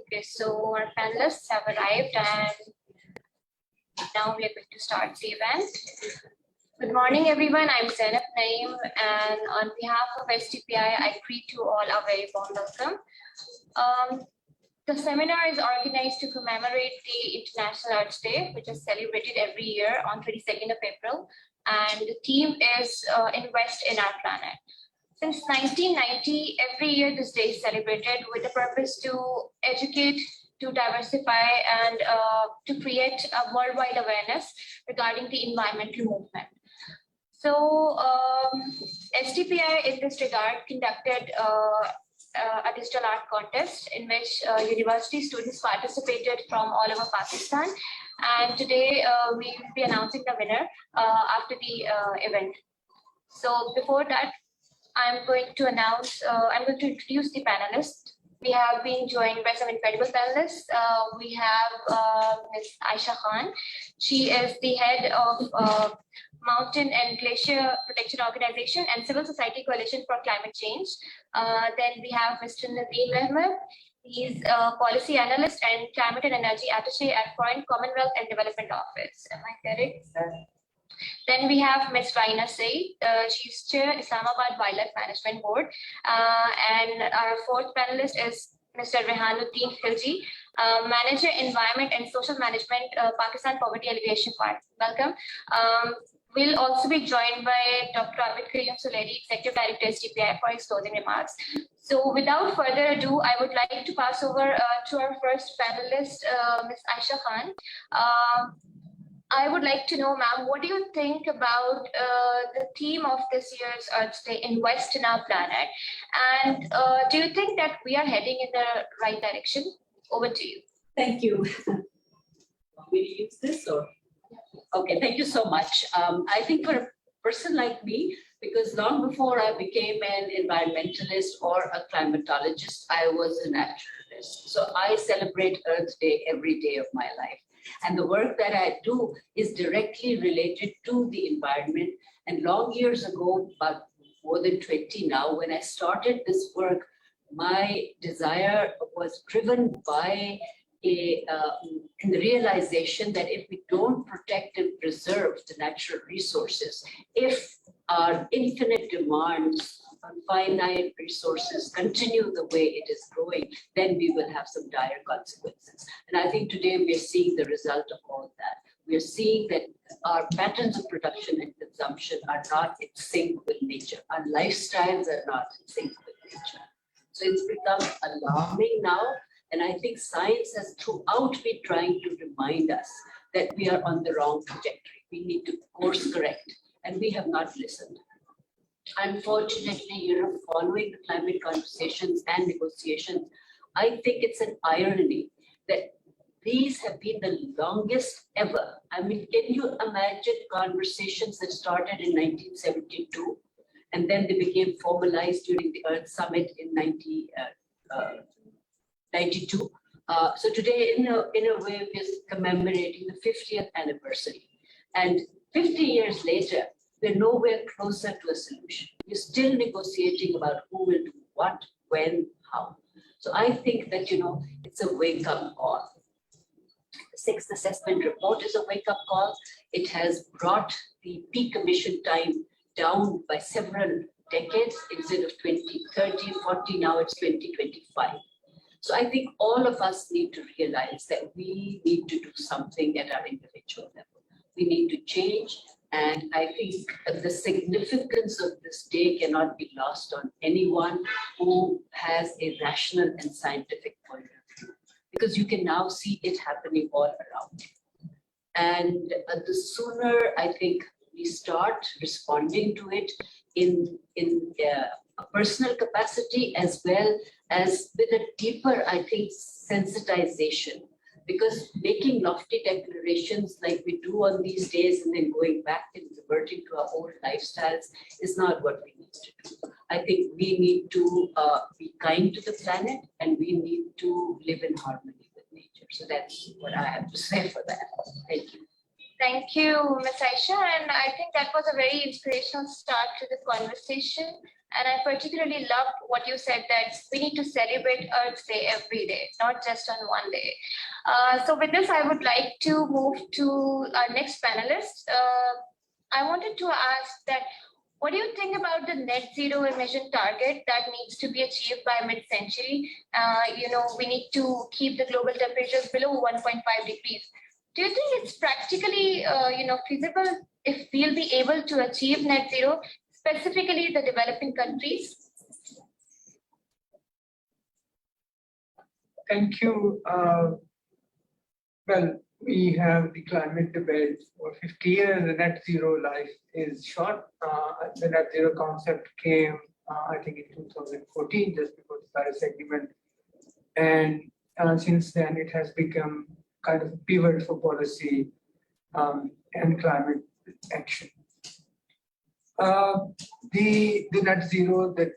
Okay, so our panelists have arrived and now we are going to start the event. Good morning, everyone. I'm Zainab Naeem, and on behalf of SDPI, I greet you all a very warm welcome. The seminar is organized to commemorate the International Earth Day, which is celebrated every year on 22nd of April, and the theme is Invest in Our Planet. Since 1990, every year this day is celebrated with the purpose to educate, to diversify, and to create a worldwide awareness regarding the environmental movement. So SDPI in this regard conducted a digital art contest in which university students participated from all over Pakistan. And today we will be announcing the winner after the event. So before that, I'm going to introduce the panelists. We have been joined by some incredible panelists. We have Ms. Aisha Khan. She is the head of Mountain and Glacier Protection Organization and Civil Society Coalition for Climate Change. Then we have Mr. Nadeem Ahmed. He's a policy analyst and climate and energy attaché at Foreign Commonwealth and Development Office. Am I correct? Then we have Ms. Raina Said. She's Chair, Islamabad Wildlife Management Board. And our fourth panelist is Mr. Rehanuddin Khilji, Manager, Environment and Social Management, Pakistan Poverty Alleviation Fund. Welcome. We'll also be joined by Dr. Abid Karim Suleri, Executive Director, SDPI, for his closing remarks. So without further ado, I would like to pass over to our first panelist, Ms. Aisha Khan. I would like to know, ma'am, what do you think about the theme of this year's Earth Day, Invest in Our Planet? And do you think that we are heading in the right direction? Over to you. Thank you. Want me to use this or? Okay, thank you so much. I think for a person like me, because long before I became an environmentalist or a climatologist, I was a naturalist. So I celebrate Earth Day every day of my life. And the work that I do is directly related to the environment. And long years ago, about more than 20 now, when I started this work, my desire was driven by the realization that if we don't protect and preserve the natural resources, if our infinite demands on finite resources continue the way it is growing, then we will have some dire consequences. And I think today we are seeing the result of all that. We are seeing that our patterns of production and consumption are not in sync with nature. Our lifestyles are not in sync with nature. So it's become alarming now. And I think science has throughout been trying to remind us that we are on the wrong trajectory. We need to course correct, and we have not listened. Unfortunately, following the climate conversations and negotiations, I think it's an irony that these have been the longest ever. I mean, can you imagine conversations that started in 1972 and then they became formalized during the Earth Summit in 1992? So today, in a way, we're commemorating the 50th anniversary. And 50 years later, we're nowhere closer to a solution. We're still negotiating about who will do what, when, how. So I think that, it's a wake-up call. The sixth assessment report is a wake-up call. It has brought the peak emission time down by several decades. Instead of 2030, 40, now it's 2025. So I think all of us need to realize that we need to do something at our individual level. We need to change. And I think the significance of this day cannot be lost on anyone who has a rational and scientific point of view, because you can now see it happening all around. And the sooner I think we start responding to it in a personal capacity as well as with a deeper, I think, sensitization. Because making lofty declarations like we do on these days and then going back and reverting to our old lifestyles is not what we need to do. I think we need to be kind to the planet and we need to live in harmony with nature. So that's what I have to say for that. Thank you. Thank you, Ms. Aisha. And I think that was a very inspirational start to the conversation. And I particularly loved what you said, that we need to celebrate Earth Day every day, not just on one day. So with this, I would like to move to our next panelist. I wanted to ask that, what do you think about the net zero emission target that needs to be achieved by mid-century? We need to keep the global temperatures below 1.5 degrees. Do you think it's practically, feasible if we'll be able to achieve net zero, specifically the developing countries? Thank you. Well, we have the climate debate for 50 years. The net zero life is short. The net zero concept came, I think, in 2014, just before the Paris Agreement. And since then, it has become kind of a pivot for policy and climate action. The net zero that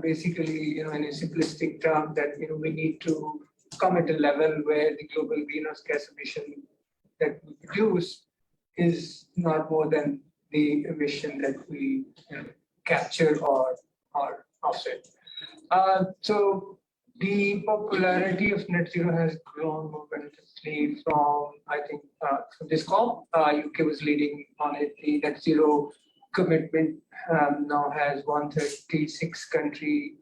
basically, in a simplistic term, that we need to come at a level where the global greenhouse gas emission that we produce is not more than the emission that we capture or offset. So the popularity of net zero has grown momentously from, I think, from this COP. UK was leading on it. The net zero commitment now has 136 countries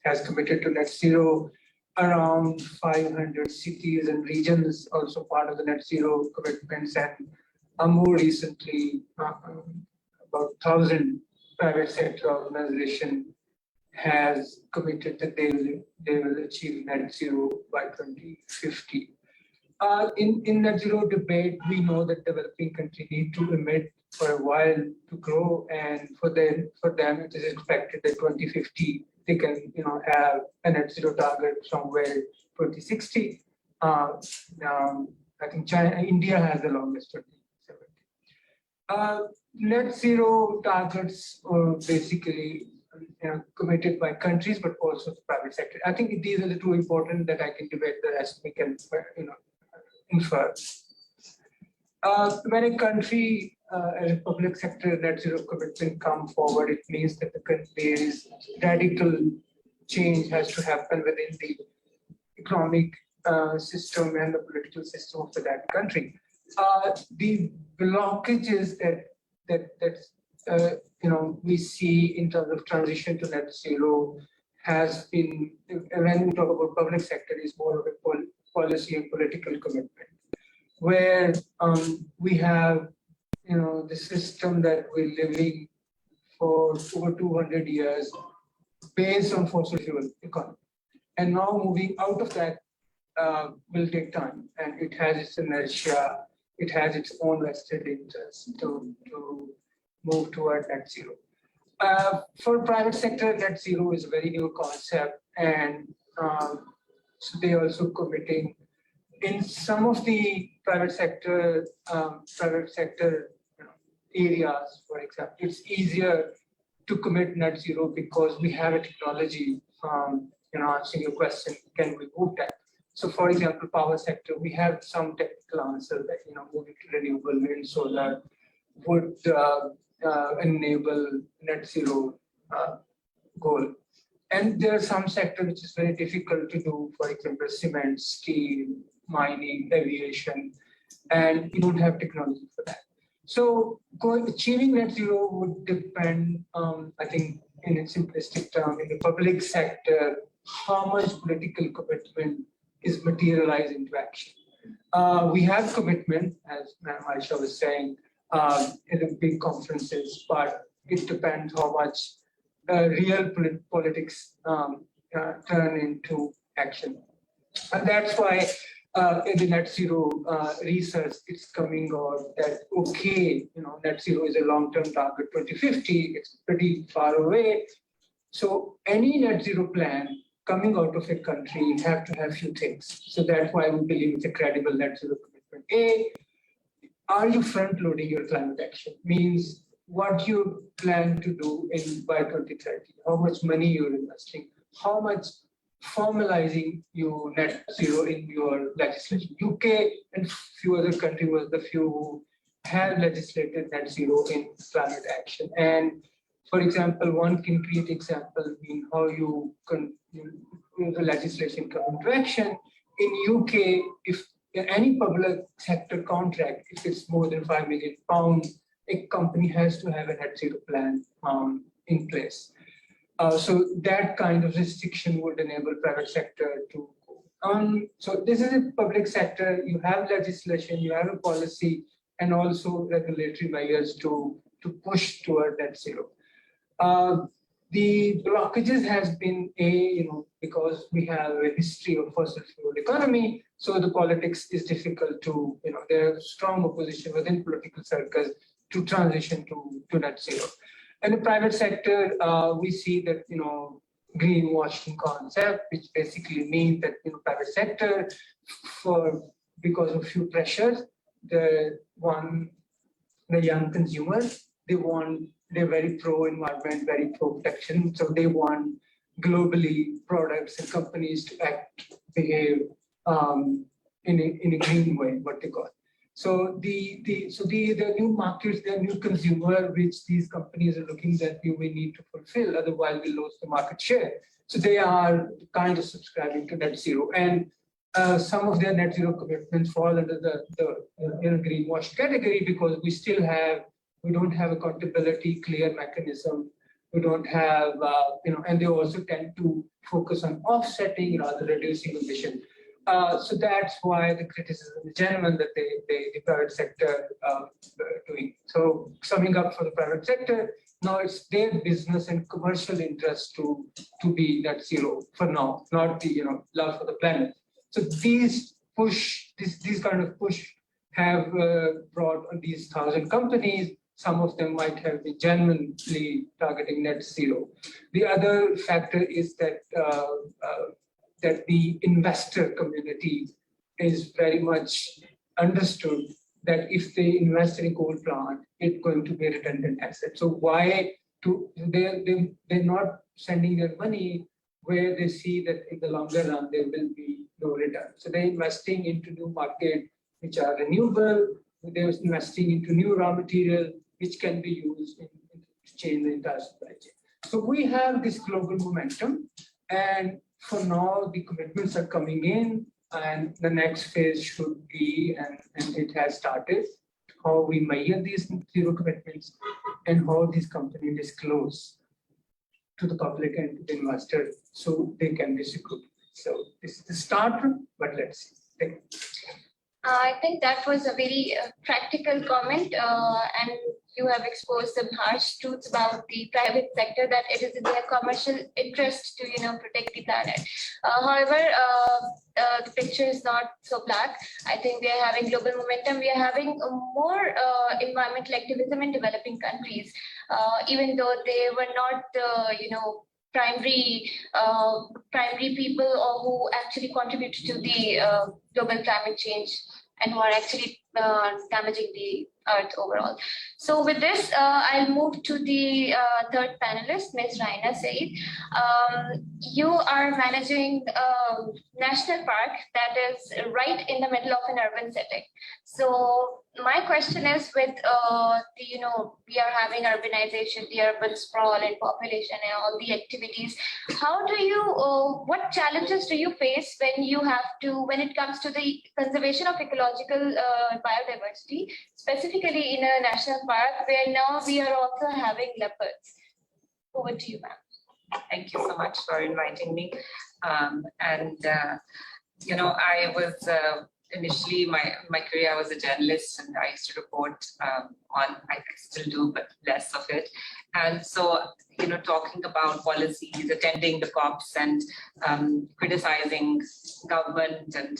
has committed to net zero. Around 500 cities and regions also part of the net zero commitments, and more recently, about 1,000 private sector organizations has committed that they will achieve net zero by 2050. In net zero debate, we know that developing countries need to emit for a while to grow, and for them it is expected that 2050 they can have a net zero target somewhere 2060. I think India has the longest 2070. Net zero targets are basically committed by countries, but also the private sector. I think these are the two important that I can debate. The rest we can infer. When a country as a public sector net zero commitment come forward, it means that there is radical change has to happen within the economic system and the political system of that country. The blockages that we see in terms of transition to net zero has been, when we talk about public sector, is more of a policy and political commitment, where we have the system that we're living for over 200 years based on fossil fuel economy. And now moving out of that will take time, and it has its inertia, it has its own vested interest to move toward net zero. For private sector, net zero is a very new concept, and so they are also committing in some of the private sector areas. For example, it's easier to commit net zero because we have a technology. Answering your question, can we move that? So, for example, power sector, we have some technical answer that moving to renewable wind, solar would enable net zero goal. And there are some sectors which is very difficult to do, for example, cement, steel, mining, aviation, and you don't have technology for that. So achieving net zero would depend, I think, in a simplistic term, in the public sector, how much political commitment is materialized into action. We have commitment, as Ma'am Aisha was saying, in the big conferences, but it depends how much real politics turn into action. And that's why in the net zero research, it's coming out that, okay, net zero is a long-term target, 2050, it's pretty far away. So any net zero plan coming out of a country have to have few things. So that's why we believe it's a credible net zero commitment. A, are you front-loading your climate action? Means what you plan to do by 2030, how much money you're investing, how much formalizing your net zero in your legislation. UK and few other countries was the few who have legislated net zero in climate action. And For example, one can create example in how you can the legislation come into action. In UK, if any public sector contract, if it's more than £5 million, a company has to have a net zero plan in place. So that kind of restriction would enable private sector to go. So this is a public sector. You have legislation, you have a policy, and also regulatory measures to push toward net zero. The blockages has been because we have a history of fossil fuel economy, so the politics is difficult to, there's strong opposition within political circles to transition to net zero. And the private sector, we see that, greenwashing concept, which basically means that, private sector, because of few pressures, the young consumers, they're very pro-environment, very pro-protection. So they want globally products and companies to behave in a green way, what they call. So the new markets, the new consumer, which these companies are looking that we need to fulfill, otherwise we lose the market share. So they are kind of subscribing to net zero, and some of their net zero commitments fall under the greenwash category because we don't have accountability, clear mechanism. We don't have, and they also tend to focus on offsetting rather than reducing emission. So that's why the criticism is genuine that the private sector doing. So summing up for the private sector, now it's their business and commercial interest to be net zero for now, not the love for the planet. So these kind of push have brought on these 1,000 companies. Some of them might have been genuinely targeting net zero. The other factor is that that the investor community is very much understood that if they invest in a coal plant, it's going to be a redundant asset. So they're not sending their money where they see that in the longer run there will be no return. So they're investing into new market which are renewable. They're investing into new raw material which can be used to change the entire supply chain. So we have this global momentum, and for now the commitments are coming in, and the next phase should be, and it has started, how we measure these zero commitments and how these companies disclose to the public and to the investor so they can be secure. So this is the start, but let's see. Thank you. I think that was a very practical comment, and you have exposed some harsh truths about the private sector, that it is in their commercial interest to protect the planet. However, the picture is not so black. I think we are having global momentum. We are having more environmental activism in developing countries, even though they were not primary people or who actually contributed to the global climate change and who are actually damaging the earth overall. So with this, I'll move to the third panelist, Ms. Raina Said. You are managing a national park that is right in the middle of an urban setting. So my question is, with we are having urbanization, the urban sprawl and population and all the activities, how do you, what challenges do you face when it comes to the conservation of ecological biodiversity, specifically in a national park where now we are also having leopards? Over to you, ma'am. Thank you so much for inviting me. I was initially my career, I was a journalist and I used to report I still do, but less of it. And so, talking about policies, attending the COPs and criticizing government and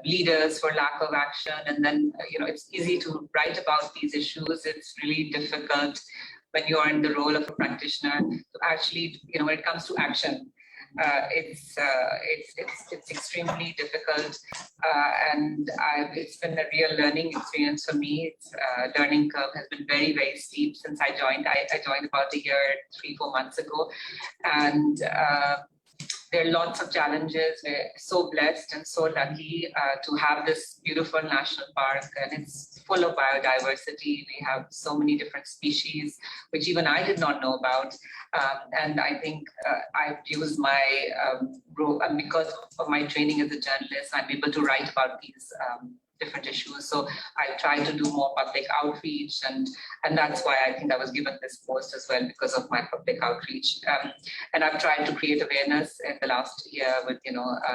leaders for lack of action. And then, it's easy to write about these issues. It's really difficult when you are in the role of a practitioner to actually, when it comes to action, it's extremely difficult, and it's been a real learning experience for me. Learning curve has been very, very steep since I joined. I joined about a year, 3-4 months ago, and there are lots of challenges. We're so blessed and so lucky to have this beautiful national park, and it's full of biodiversity. We have so many different species, which even I did not know about. And I think I've used my role, because of my training as a journalist, I'm able to write about these different issues. So I try to do more public outreach, and that's why I think I was given this post as well, because of my public outreach. And I've tried to create awareness in the last year with,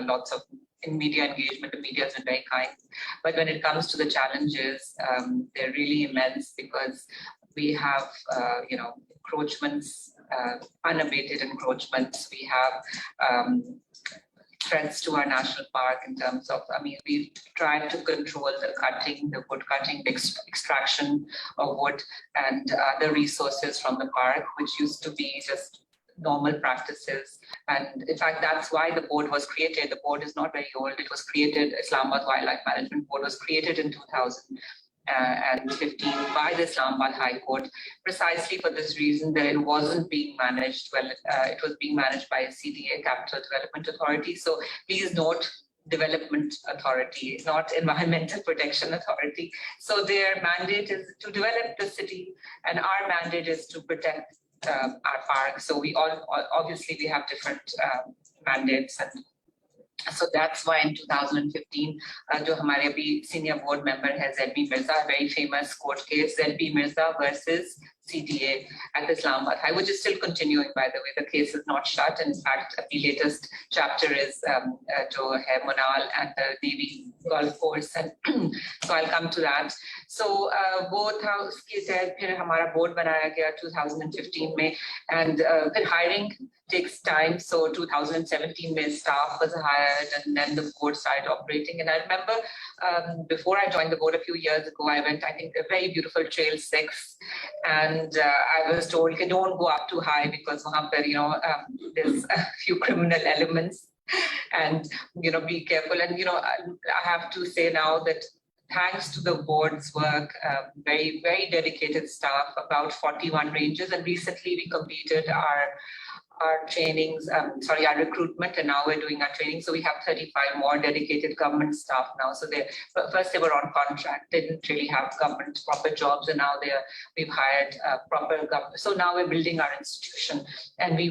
lots of in media engagement. The media has been very kind. But when it comes to the challenges, they're really immense, because we have, encroachments, unabated encroachments. We have threats to our national park in terms of, we've tried to control the wood cutting, the extraction of wood and other resources from the park, which used to be just normal practices. And in fact, that's why the board was created. The board is not very old. It was created, Islamabad Wildlife Management Board was created in 2015 by the Islamabad High Court, precisely for this reason, that it wasn't being managed well. It was being managed by a CDA, Capital Development Authority. So please note, Development Authority, not Environmental Protection Authority. So their mandate is to develop the city, and our mandate is to protect our park. So we all obviously we have different mandates, and so that's why in 2015, जो हमारे अभी senior board member है ZB Mirza, a very famous court case, ZB Mirza versus CDA at Islamabad High, which is still continuing, by the way. The case is not shut. In fact, the latest chapter is जो है Munal and the Navy Golf Course, and so I'll come to that. So वो था, उसके तहत फिर हमारा board बनाया गया 2015 में, and फिर hiring takes time. So 2017 mein staff was hired, and then the board started operating. And I remember before I joined the board a few years ago, I went, I think, a very beautiful Trail 6, and I was told, okay, don't go up too high, because wahan par, there's a few criminal elements, and be careful. And I have to say now that thanks to the board's work, very, very dedicated staff, about 41 rangers, and recently we completed our trainings, our recruitment, and now we're doing our training. So we have 35 more dedicated government staff now. So first they were on contract, they didn't really have government proper jobs, and now we've hired proper government. So now we're building our institution, and we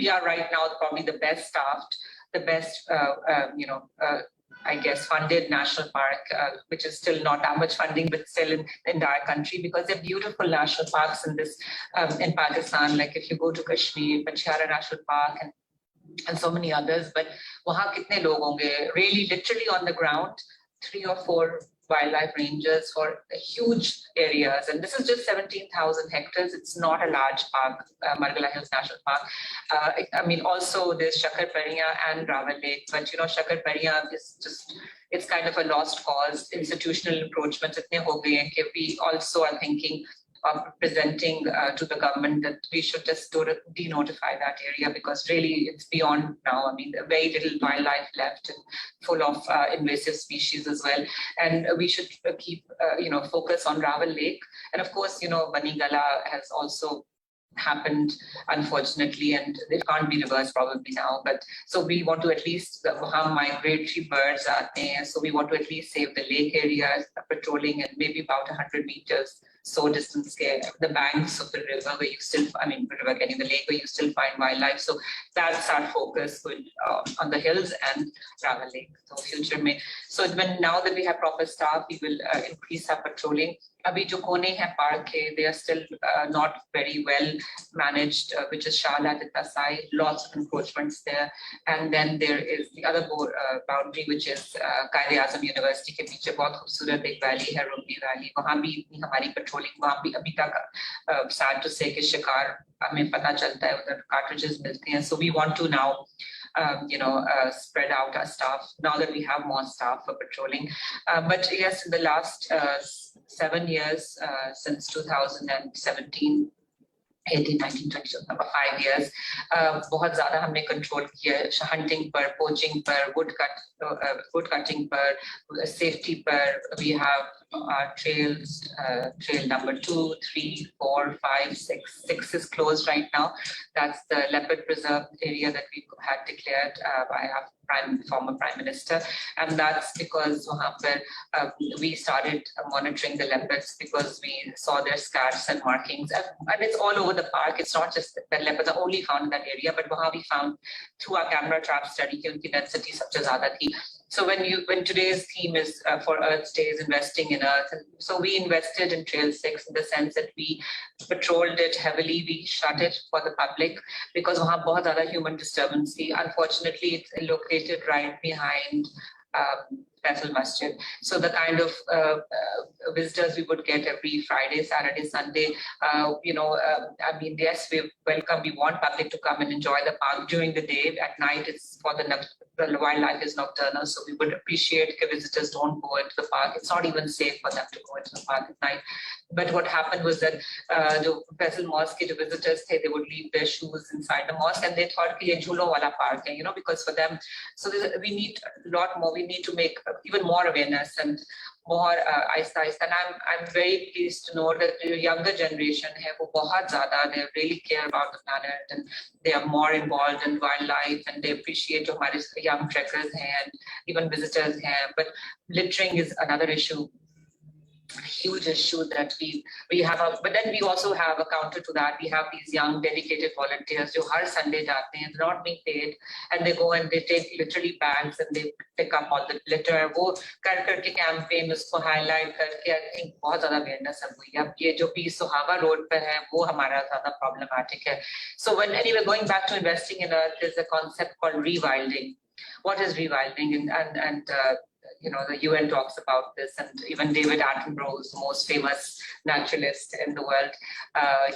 are right now probably the best staffed, the best, I guess, funded national park, which is still not that much funding, but still in the entire country, because they're beautiful national parks in Pakistan. Like if you go to Kashmir, Panchara National Park, and so many others. But wahan kitne log honge? Really, literally on the ground, 3 or 4 wildlife rangers for huge areas, and this is just 17,000 hectares. It's not a large park, Margala Hills National Park. Also there's Shakarpariya and Raval Lake, but Shakarpariya is just, it's kind of a lost cause. Institutional encroachments itne ho gaye hain ki we also are thinking of presenting to the government that we should just denotify that area, because really it's beyond now. Very little wildlife left, and full of invasive species as well. And we should keep, focus on Raval Lake. And of course, Banigala has also happened, unfortunately, and it can't be reversed probably now. But so we want to at least migratory birds are there. So we want to at least save the lake areas, patrolling, and maybe about 100 meters distance the banks of the river where you still, river getting the lake where you still find wildlife. So that's our focus on the hills and Raval Lake. So future may. So now that we have proper staff, we will increase our patrolling. Abhi jo kone hai park hai, they are still not very well managed, which is Shala Tasai, lots of encroachments there. And then there is the other boundary, which is Quaid-e-Azam University ke piche bahut khoobsurat ek valley hai, Rumbi Valley. Wahan bhi itni hamari patrolling, wahan bhi abhi tak sad to say कि शिकार हमें पता चलता है, उधर cartridges मिलते हैं. So we want to now spread out our staff now that we have more staff for patrolling. But yes, in the last 7 years, since 2017, 18, 19, 20, 5 years, बहुत ज़्यादा हमने control किया, hunting पर, poaching पर, wood cutting पर, safety पर. We have our trails, trail number 2, 3, 4, 5, 6. 6 is closed right now. That's the leopard preserve area that we had declared by our former Prime Minister. And that's because we started monitoring the leopards because we saw their scars and markings. And it's all over the park. It's not just that leopards are only found in that area, but we found through our camera trap study कि उनकी density सबसे ज़्यादा थी. So when today's theme is for Earth Day is investing in Earth, and so we invested in Trail 6 in the sense that we patrolled it heavily. We shut it for the public because वहाँ बहुत ज़्यादा human disturbance थी. Unfortunately, it's located right behind Faisal Masjid. So the kind of visitors we would get every Friday, Saturday, Sunday, I mean, yes, we welcome, we want public to come and enjoy the park during the day. At night, it's for the wildlife is nocturnal, so we would appreciate if visitors don't go into the park. It's not even safe for them to go into the park at night. But what happened was that the Faisal Mosque, the visitors, they would leave their shoes inside the mosque, and they thought कि ये झूलों वाला park है, because for them, so we need a lot more. We need to make even more awareness and more aista. And I'm very pleased to know that the younger generation hai wo bahut zyada, they really care about the planet and they are more involved in wildlife and they appreciate जो हमारे young trekkers हैं and even visitors हैं. But littering is another issue. Huge issue that we have, but then we also have a counter to that. We have these young dedicated volunteers who har Sunday जाते हैं, they're not being paid, and they go and they take literally bags and they pick up all the litter. वो करके campaign उसको highlight करके I think बहुत ज़्यादा awareness हुई. अब ये जो piece सुहावा road पर है वो हमारा ज़्यादा problematic है. So anyway, going back to investing in Earth, there's a concept called rewilding. What is rewilding? And the UN talks about this, and even David Attenborough is the most famous naturalist in the world.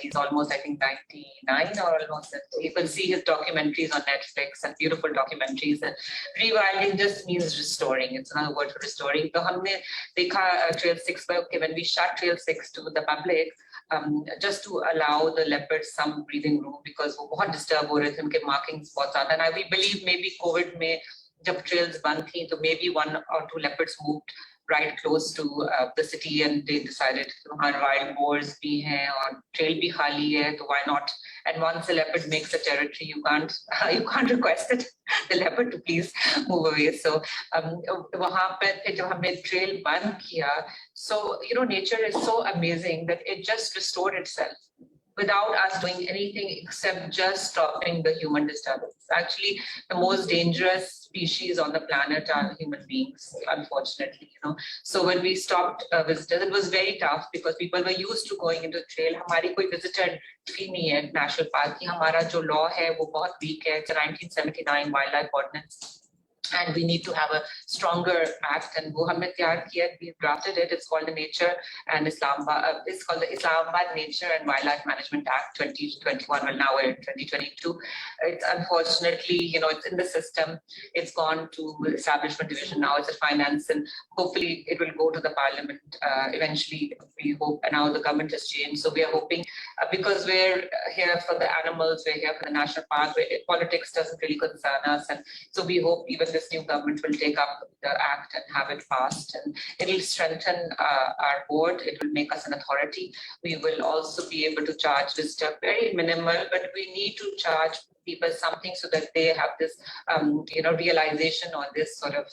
He's almost, I think, 99 or almost. You can see his documentaries on Netflix and beautiful documentaries. And rewilding just means restoring. It's another word for restoring. So हमने देखा Trail 6 पर when we shut Trail 6 to the public, just to allow the leopards some breathing room because वो बहुत disturb हो रहे थे, उनके markings बहुत ज़्यादा. And we believe maybe COVID में जब trails बंद थी तो maybe 1 or 2 leopards moved right close to the city and they decided वहाँ wild boars भी हैं और trail भी खाली है तो why not. And once a leopard makes a territory, you can't request it the leopard to please move away. So वहाँ पे जब हमने trail बंद किया, so nature is so amazing that it just restored itself without us doing anything except just stopping the human disturbance. Actually, the most dangerous species on the planet are human beings, unfortunately, So when we stopped visitors, it was very tough because people were used to going into the trail. हमारी कोई visitor fee नहीं है national park की. हमारा जो law है वो बहुत weak है. It's a 1979 wildlife ordinance. And we need to have a stronger act, and वो हमने तैयार किया, we drafted it. It's called the Nature and Islamabad. It's called the Islamabad Nature and Wildlife Management Act 2021. Well, now we're in 2022. It's unfortunately, it's in the system. It's gone to Establishment Division now. It's a finance, and hopefully it will go to the Parliament eventually. We hope. And now the government has changed, so we are hoping because we're here for the animals, we're here for the national park. Politics doesn't really concern us, and so we hope even this new government will take up the act and have it passed, and it will strengthen our board. It will make us an authority. We will also be able to charge visitor very minimal, but we need to charge people something so that they have this, realization or this sort of,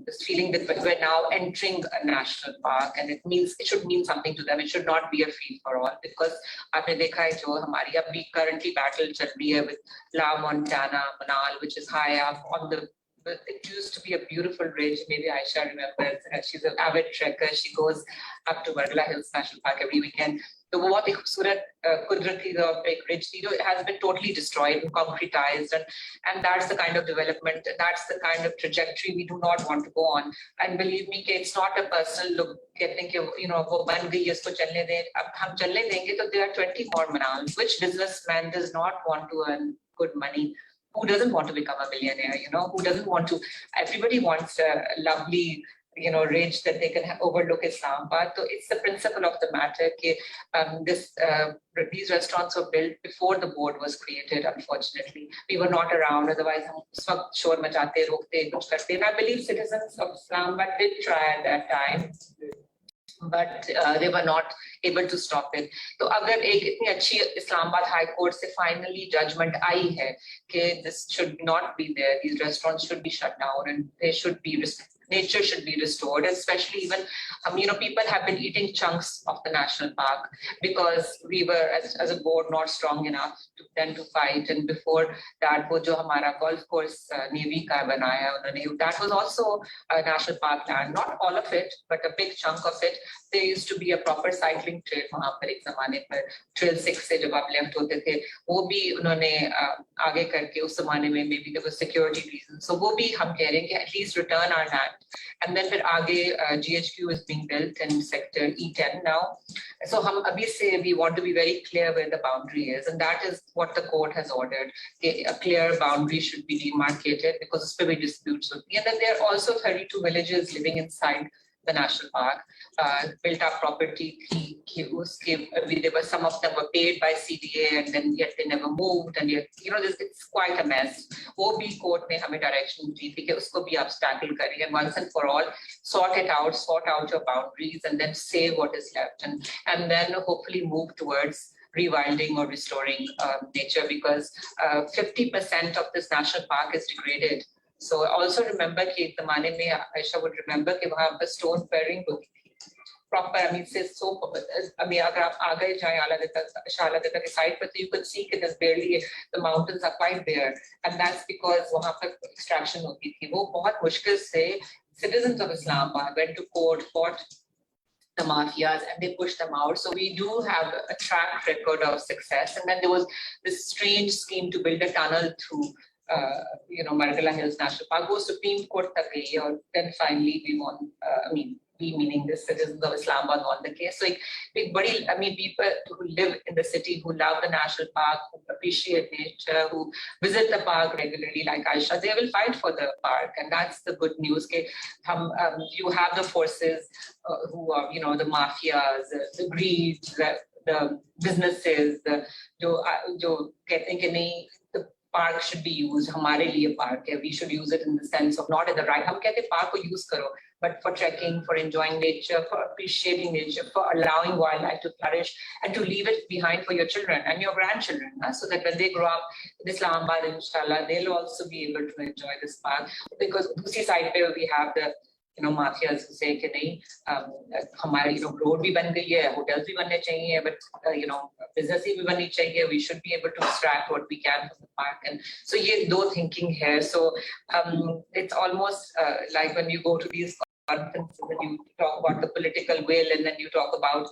this feeling that we're now entering a national park, and it should mean something to them. It should not be a free for all, because आपने देखा है जो हमारी अभी currently battle चल रही है with La Montana, Manal, which is high up on the. It used to be a beautiful ridge. Maybe Aisha remembers. She's an avid trekker. She goes up to Vargala Hills National Park every weekend. So बहुत एक खूबसूरत कुदरती एक ridge थी जो has been totally destroyed and concretized, and that's the kind of development, that's the kind of trajectory we do not want to go on. And believe me, it's not a personal look. कहते हैं कि वो बन गई है, इसको चलने दें. अब हम चलने देंगे तो there are 20 more Manals. Which businessman does not want to earn good money? Who doesn't want to become a millionaire? Who doesn't want to? Everybody wants a lovely ridge that they can overlook Islamabad. So it's the principle of the matter that these restaurants were built before the board was created. Unfortunately, we were not around. Otherwise, hum us waqt shor machate, rokte, kuch karte. And I believe citizens of Islamabad did try at that time, but they were not able to stop it. So अगर एक इतनी अच्छी Islamabad High Court से finally judgment आई है कि this should not be there, these restaurants should be shut down and they should be nature should be restored, especially even people have been eating chunks of the national park because we were as a board not strong enough to fight. And before that, wo jo hamara golf course Navy ka banaya unhone, that was also a national park land, not all of it but a big chunk of it. There used to be a proper cycling trail वहाँ पर एक ज़माने पर trail 6 से जब आप left होते थे वो भी उन्होंने आगे करके उस ज़माने में maybe there was security reasons, so वो भी हम कह रहे हैं कि at least return our land. And then फिर आगे GHQ is being built in sector E10 now, so हम अभी से we want to be very clear where the boundary is, and that is what the court has ordered. A clear boundary should be demarcated because उस पे भी disputes होती हैं. And then there are also 32 villages living inside the national park, built up property. There were some of them were paid by CDA and then yet they never moved, and yet it's quite a mess. वो भी court ने हमें direction दी थी कि उसको भी आप tackle करिए and once and for all sort out your boundaries and then save what is left, and then hopefully move towards rewilding or restoring nature, because 50% of this national park is degraded. So also remember कि एक ज़माने में Aisha would remember कि वहाँ पर stone quarrying होती थी proper. I mean, अगर आप आगे जाएं शाला देता के side पर, you could see कि there's barely, the mountains are quite bare, and that's because वहाँ पर extraction होती थी. वो बहुत मुश्किल से citizens of Islamabad went to court, fought the mafias, and they pushed them out. So we do have a track record of success. And then there was this strange scheme to build a tunnel through Margala Hills National Park, go Supreme Court tak gayi, and then finally we won. We meaning the citizens of Islamabad won the case. So people who live in the city, who love the national park, who appreciate nature, who visit the park regularly, like Aisha, they will fight for the park, and that's the good news. You have the forces who are, the mafias, the greed, the businesses, जो कहते हैं कि नहीं, park should be used. हमारे लिए park है. We should use it in the sense of not in the right. हम कहते हैं park को use करो, but for trekking, for enjoying nature, for appreciating nature, for allowing wildlife to flourish, and to leave it behind for your children and your grandchildren, so that when they grow up in Islamabad, inshallah, they'll also be able to enjoy this park. Because दूसरी side पे we have the mafias who say कि नहीं हमारी road भी बन गई है, hotels भी बनने चाहिए, but business भी बननी चाहिए. We should be able to extract what we can from the park, and so ये दो thinking here. So it's almost like when you go to these conferences and you talk about the political will, and then you talk about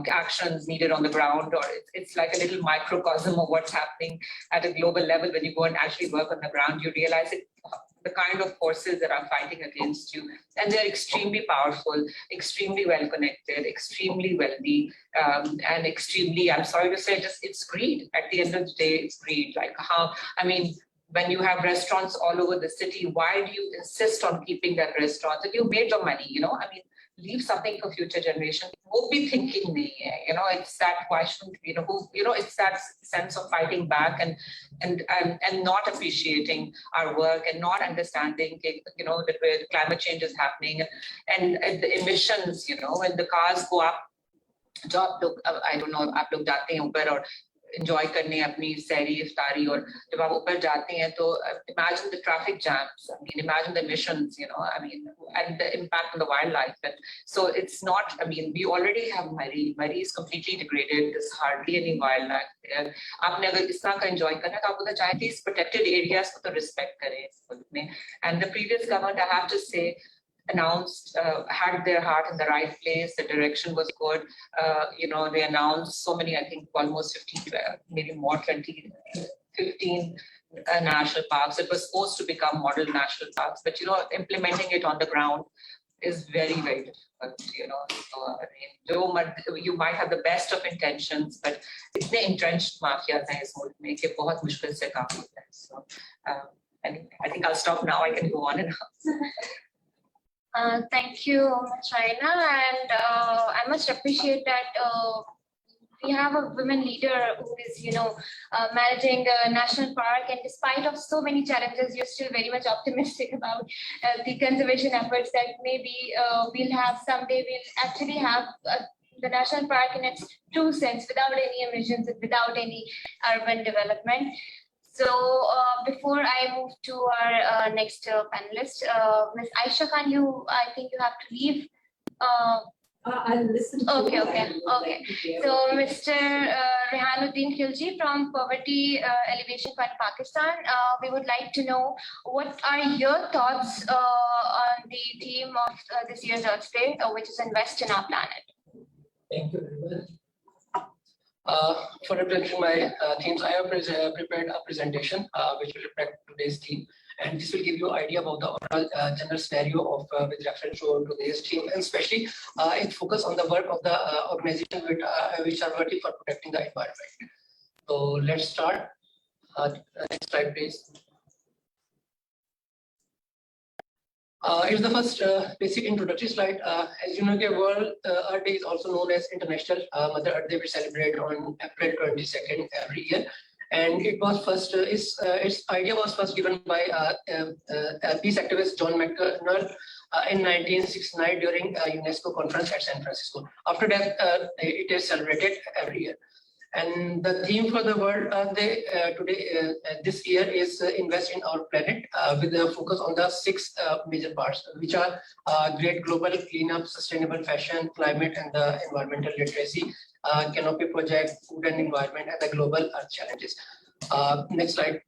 actions needed on the ground, or it's like a little microcosm of what's happening at a global level. When you go and actually work on the ground, you realize the kind of forces that are fighting against you, and they're extremely powerful, extremely well connected, extremely wealthy, and extremely, I'm sorry to say, it's greed. At the end of the day, it's greed. When you have restaurants all over the city, why do you insist on keeping that restaurant? And you made your money, leave something for future generations. Won't be thinking nahi hai, it's that, why shouldn't it's that sense of fighting back and not appreciating our work and not understanding that where climate change is happening, and the emissions, when the cars go up, I don't know, आप लोग जाते हैं ऊपर और enjoy करने अपनी सैरी इफ्तारी, और जब आप ऊपर जाते हैं तो imagine the traffic jams, imagine the emissions, and the impact on the wildlife. And so it's not, we already have Murray is completely degraded, there's hardly any wildlife there. आपने अगर इस तरह का enjoy करना है तो आप उधर जाए, at least protected areas को तो respect करें. And the previous government, I have to say, announced, had their heart in the right place, the direction was good. They announced so many, I think almost 15, maybe more, 20, 15 national parks. It was supposed to become model national parks, but implementing it on the ground is very, very difficult. So, you might have the best of intentions, but it's the entrenched mafias हैं इस मुल्क में कि बहुत मुश्किल से काम होता है. So, I think I'll stop now. I can go on and on. Thank you, Ms. Raina, and I must appreciate that we have a women leader who is, managing a national park, and despite of so many challenges, you're still very much optimistic about the conservation efforts that maybe we'll have someday. We'll actually have the national park in its true sense, without any emissions and without any urban development. So before I move to our next panelist, Ms. Aisha Khan, I think you have to leave. I'll listen to Okay. So Mr. Rehanuddin Khilji from Poverty Elevation Fund, Pakistan, we would like to know what are your thoughts on the theme of this year's Earth Day, which is Invest in Our Planet. Thank you very much. For representing my themes, I have prepared a presentation which will reflect today's theme, and this will give you an idea about the overall general scenario of with reference to today's theme, and especially it focus on the work of the organization which are working for protecting the environment. So let's start. Next slide, please. It's the first basic introductory slide. As you know, the World Earth Day is also known as International Mother Earth Day. We celebrate on April 22nd every year, and it was first. Its idea was first given by peace activist John McConnell in 1969 during a UNESCO conference at San Francisco. After that, it is celebrated every year. And the theme for the World Earth Day today, this year, is Invest in Our Planet, with a focus on the 6 major parts, which are great global cleanup, sustainable fashion, climate and the environmental literacy, canopy project, food and environment, and the global earth challenges. Next slide.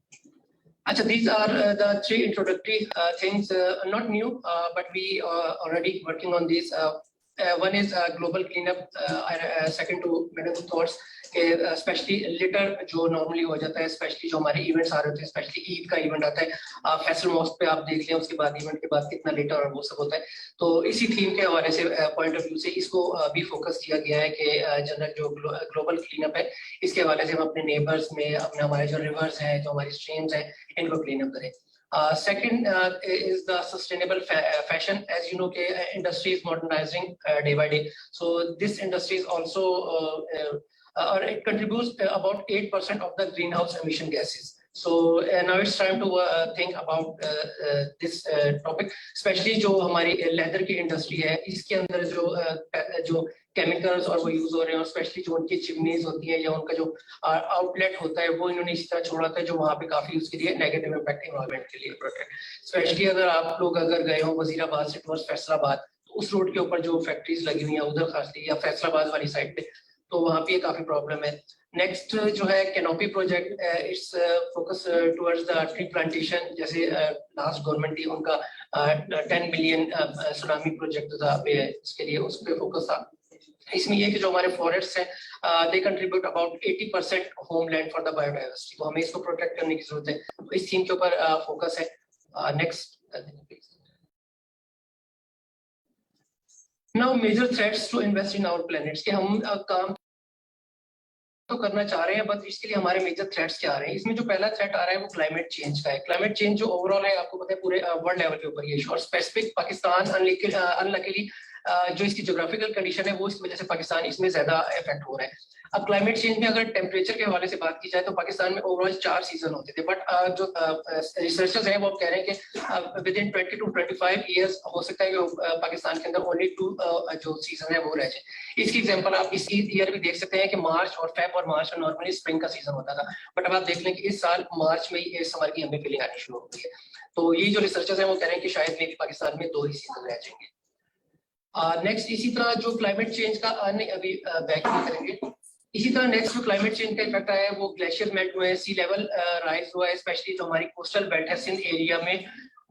Achha, these are the 3 introductory things, not new, but we are already working on these. One is global cleanup. Second to Madam thoughts, specially litre जो normally हो जाता है, specially जो हमारे events आ रहे होते हैं, specially Eid का इवेंट आता है, फैसल मॉस्क पे आप देख लें, उसके बाद इवेंट के बाद कितना लिटर और वो सब होता है. तो इसी थीम के हवाले से पॉइंट ऑफ व्यू से इसको भी फोकस किया गया है कि जनरल जो ग्लोबल क्लीनअप है, इसके हवाले से हम अपने नेबर्स में अपने हमारे जो रिवर्स हैं, जो हमारी स्ट्रीम्स हैं, इनको क्लीनअप करें. Second is the sustainable fashion. As you know, industry is modernizing day by day. So this industry is also, or it contributes about 8% of the greenhouse emission gases. So now it's time to think about this topic, especially जो हमारी leather की industry है, इसके अंदर जो chemicals और वो use हो रहे हैं, और especially जो उनकी chimneys होती हैं या उनका जो outlet होता है, वो इन्होंने इस तरह छोड़ा था जो वहाँ पे काफी उसके लिए negative impact environment के लिए पड़ता है. Especially अगर आप लोग गए हो वजीराबाद से towards फैसलाबाद, तो उस रोड के ऊपर जो factories लगी हुई हैं उधर खासली या फैसलाबाद वाली साइड पे, तो वहाँ पे काफी प्रॉब्लम है. नेक्स्ट जो है canopy project, it's focus towards the tree plantation. जैसे लास्ट गवर्नमेंट थी उनका 10 मिलियन सुनामी प्रोजेक्ट था, इसके लिए उस पर फोकस था. इसमें ये कि जो हमारे फॉरेस्ट हैं, they contribute about 80% homeland for the biodiversity, तो हमें इसको प्रोटेक्ट करने की जरूरत है. तो इस थीम के ऊपर फोकस है. Next. Now major threats to invest in our planets, कि हम काम तो करना चाह रहे हैं, बट इसके लिए हमारे मेजर थ्रेट्स क्या आ रहे हैं. इसमें जो पहला थ्रेट आ रहा है वो क्लाइमेट चेंज का है. क्लाइमेट चेंज जो ओवरऑल है, आपको पता है पूरे वर्ल्ड लेवल के ऊपर ये इशू, और स्पेसिफिक पाकिस्तान अनलकीली जो इसकी ज्योग्राफिकल कंडीशन है वो इसकी वजह से पाकिस्तान इसमें ज्यादा इफेक्ट हो रहा है. अब क्लाइमेट चेंज में अगर टेम्परेचर के हवाले से बात की जाए तो पाकिस्तान में ओवरऑल 4 सीजन होते थे, बट जो रिसर्चर्स हैं वो कह रहे हैं कि विद इन 20 to 25 ईयर्स हो सकता है कि पाकिस्तान के अंदर ओनली 2 जो सीजन है वो रह जाए. इसकी एग्जांपल आप इस ईयर भी देख सकते हैं कि मार्च और फेब और मार्च में नॉर्मली स्प्रिंग का सीजन होता था, बट अब आप देख लें कि इस साल मार्च में ही समर की हमें फीलिंग आनी शुरू हो गई है. तो ये जो रिसर्चर्स हैं वो कह रहे हैं कि शायद मे भी पाकिस्तान में 2 ही सीजन रह जाएंगे. नेक्स्ट, इसी तरह जो क्लाइमेट चेंज का अभी बैक करेंगे. इसी तरह नेक्स्ट जो क्लाइमेट चेंज का इफेक्ट आया है वो ग्लेशियर मेल्ट हुए हैं, सी लेवल राइज हुआ है, स्पेशली जो हमारी कोस्टल बेल्ट है सिंध एरिया में,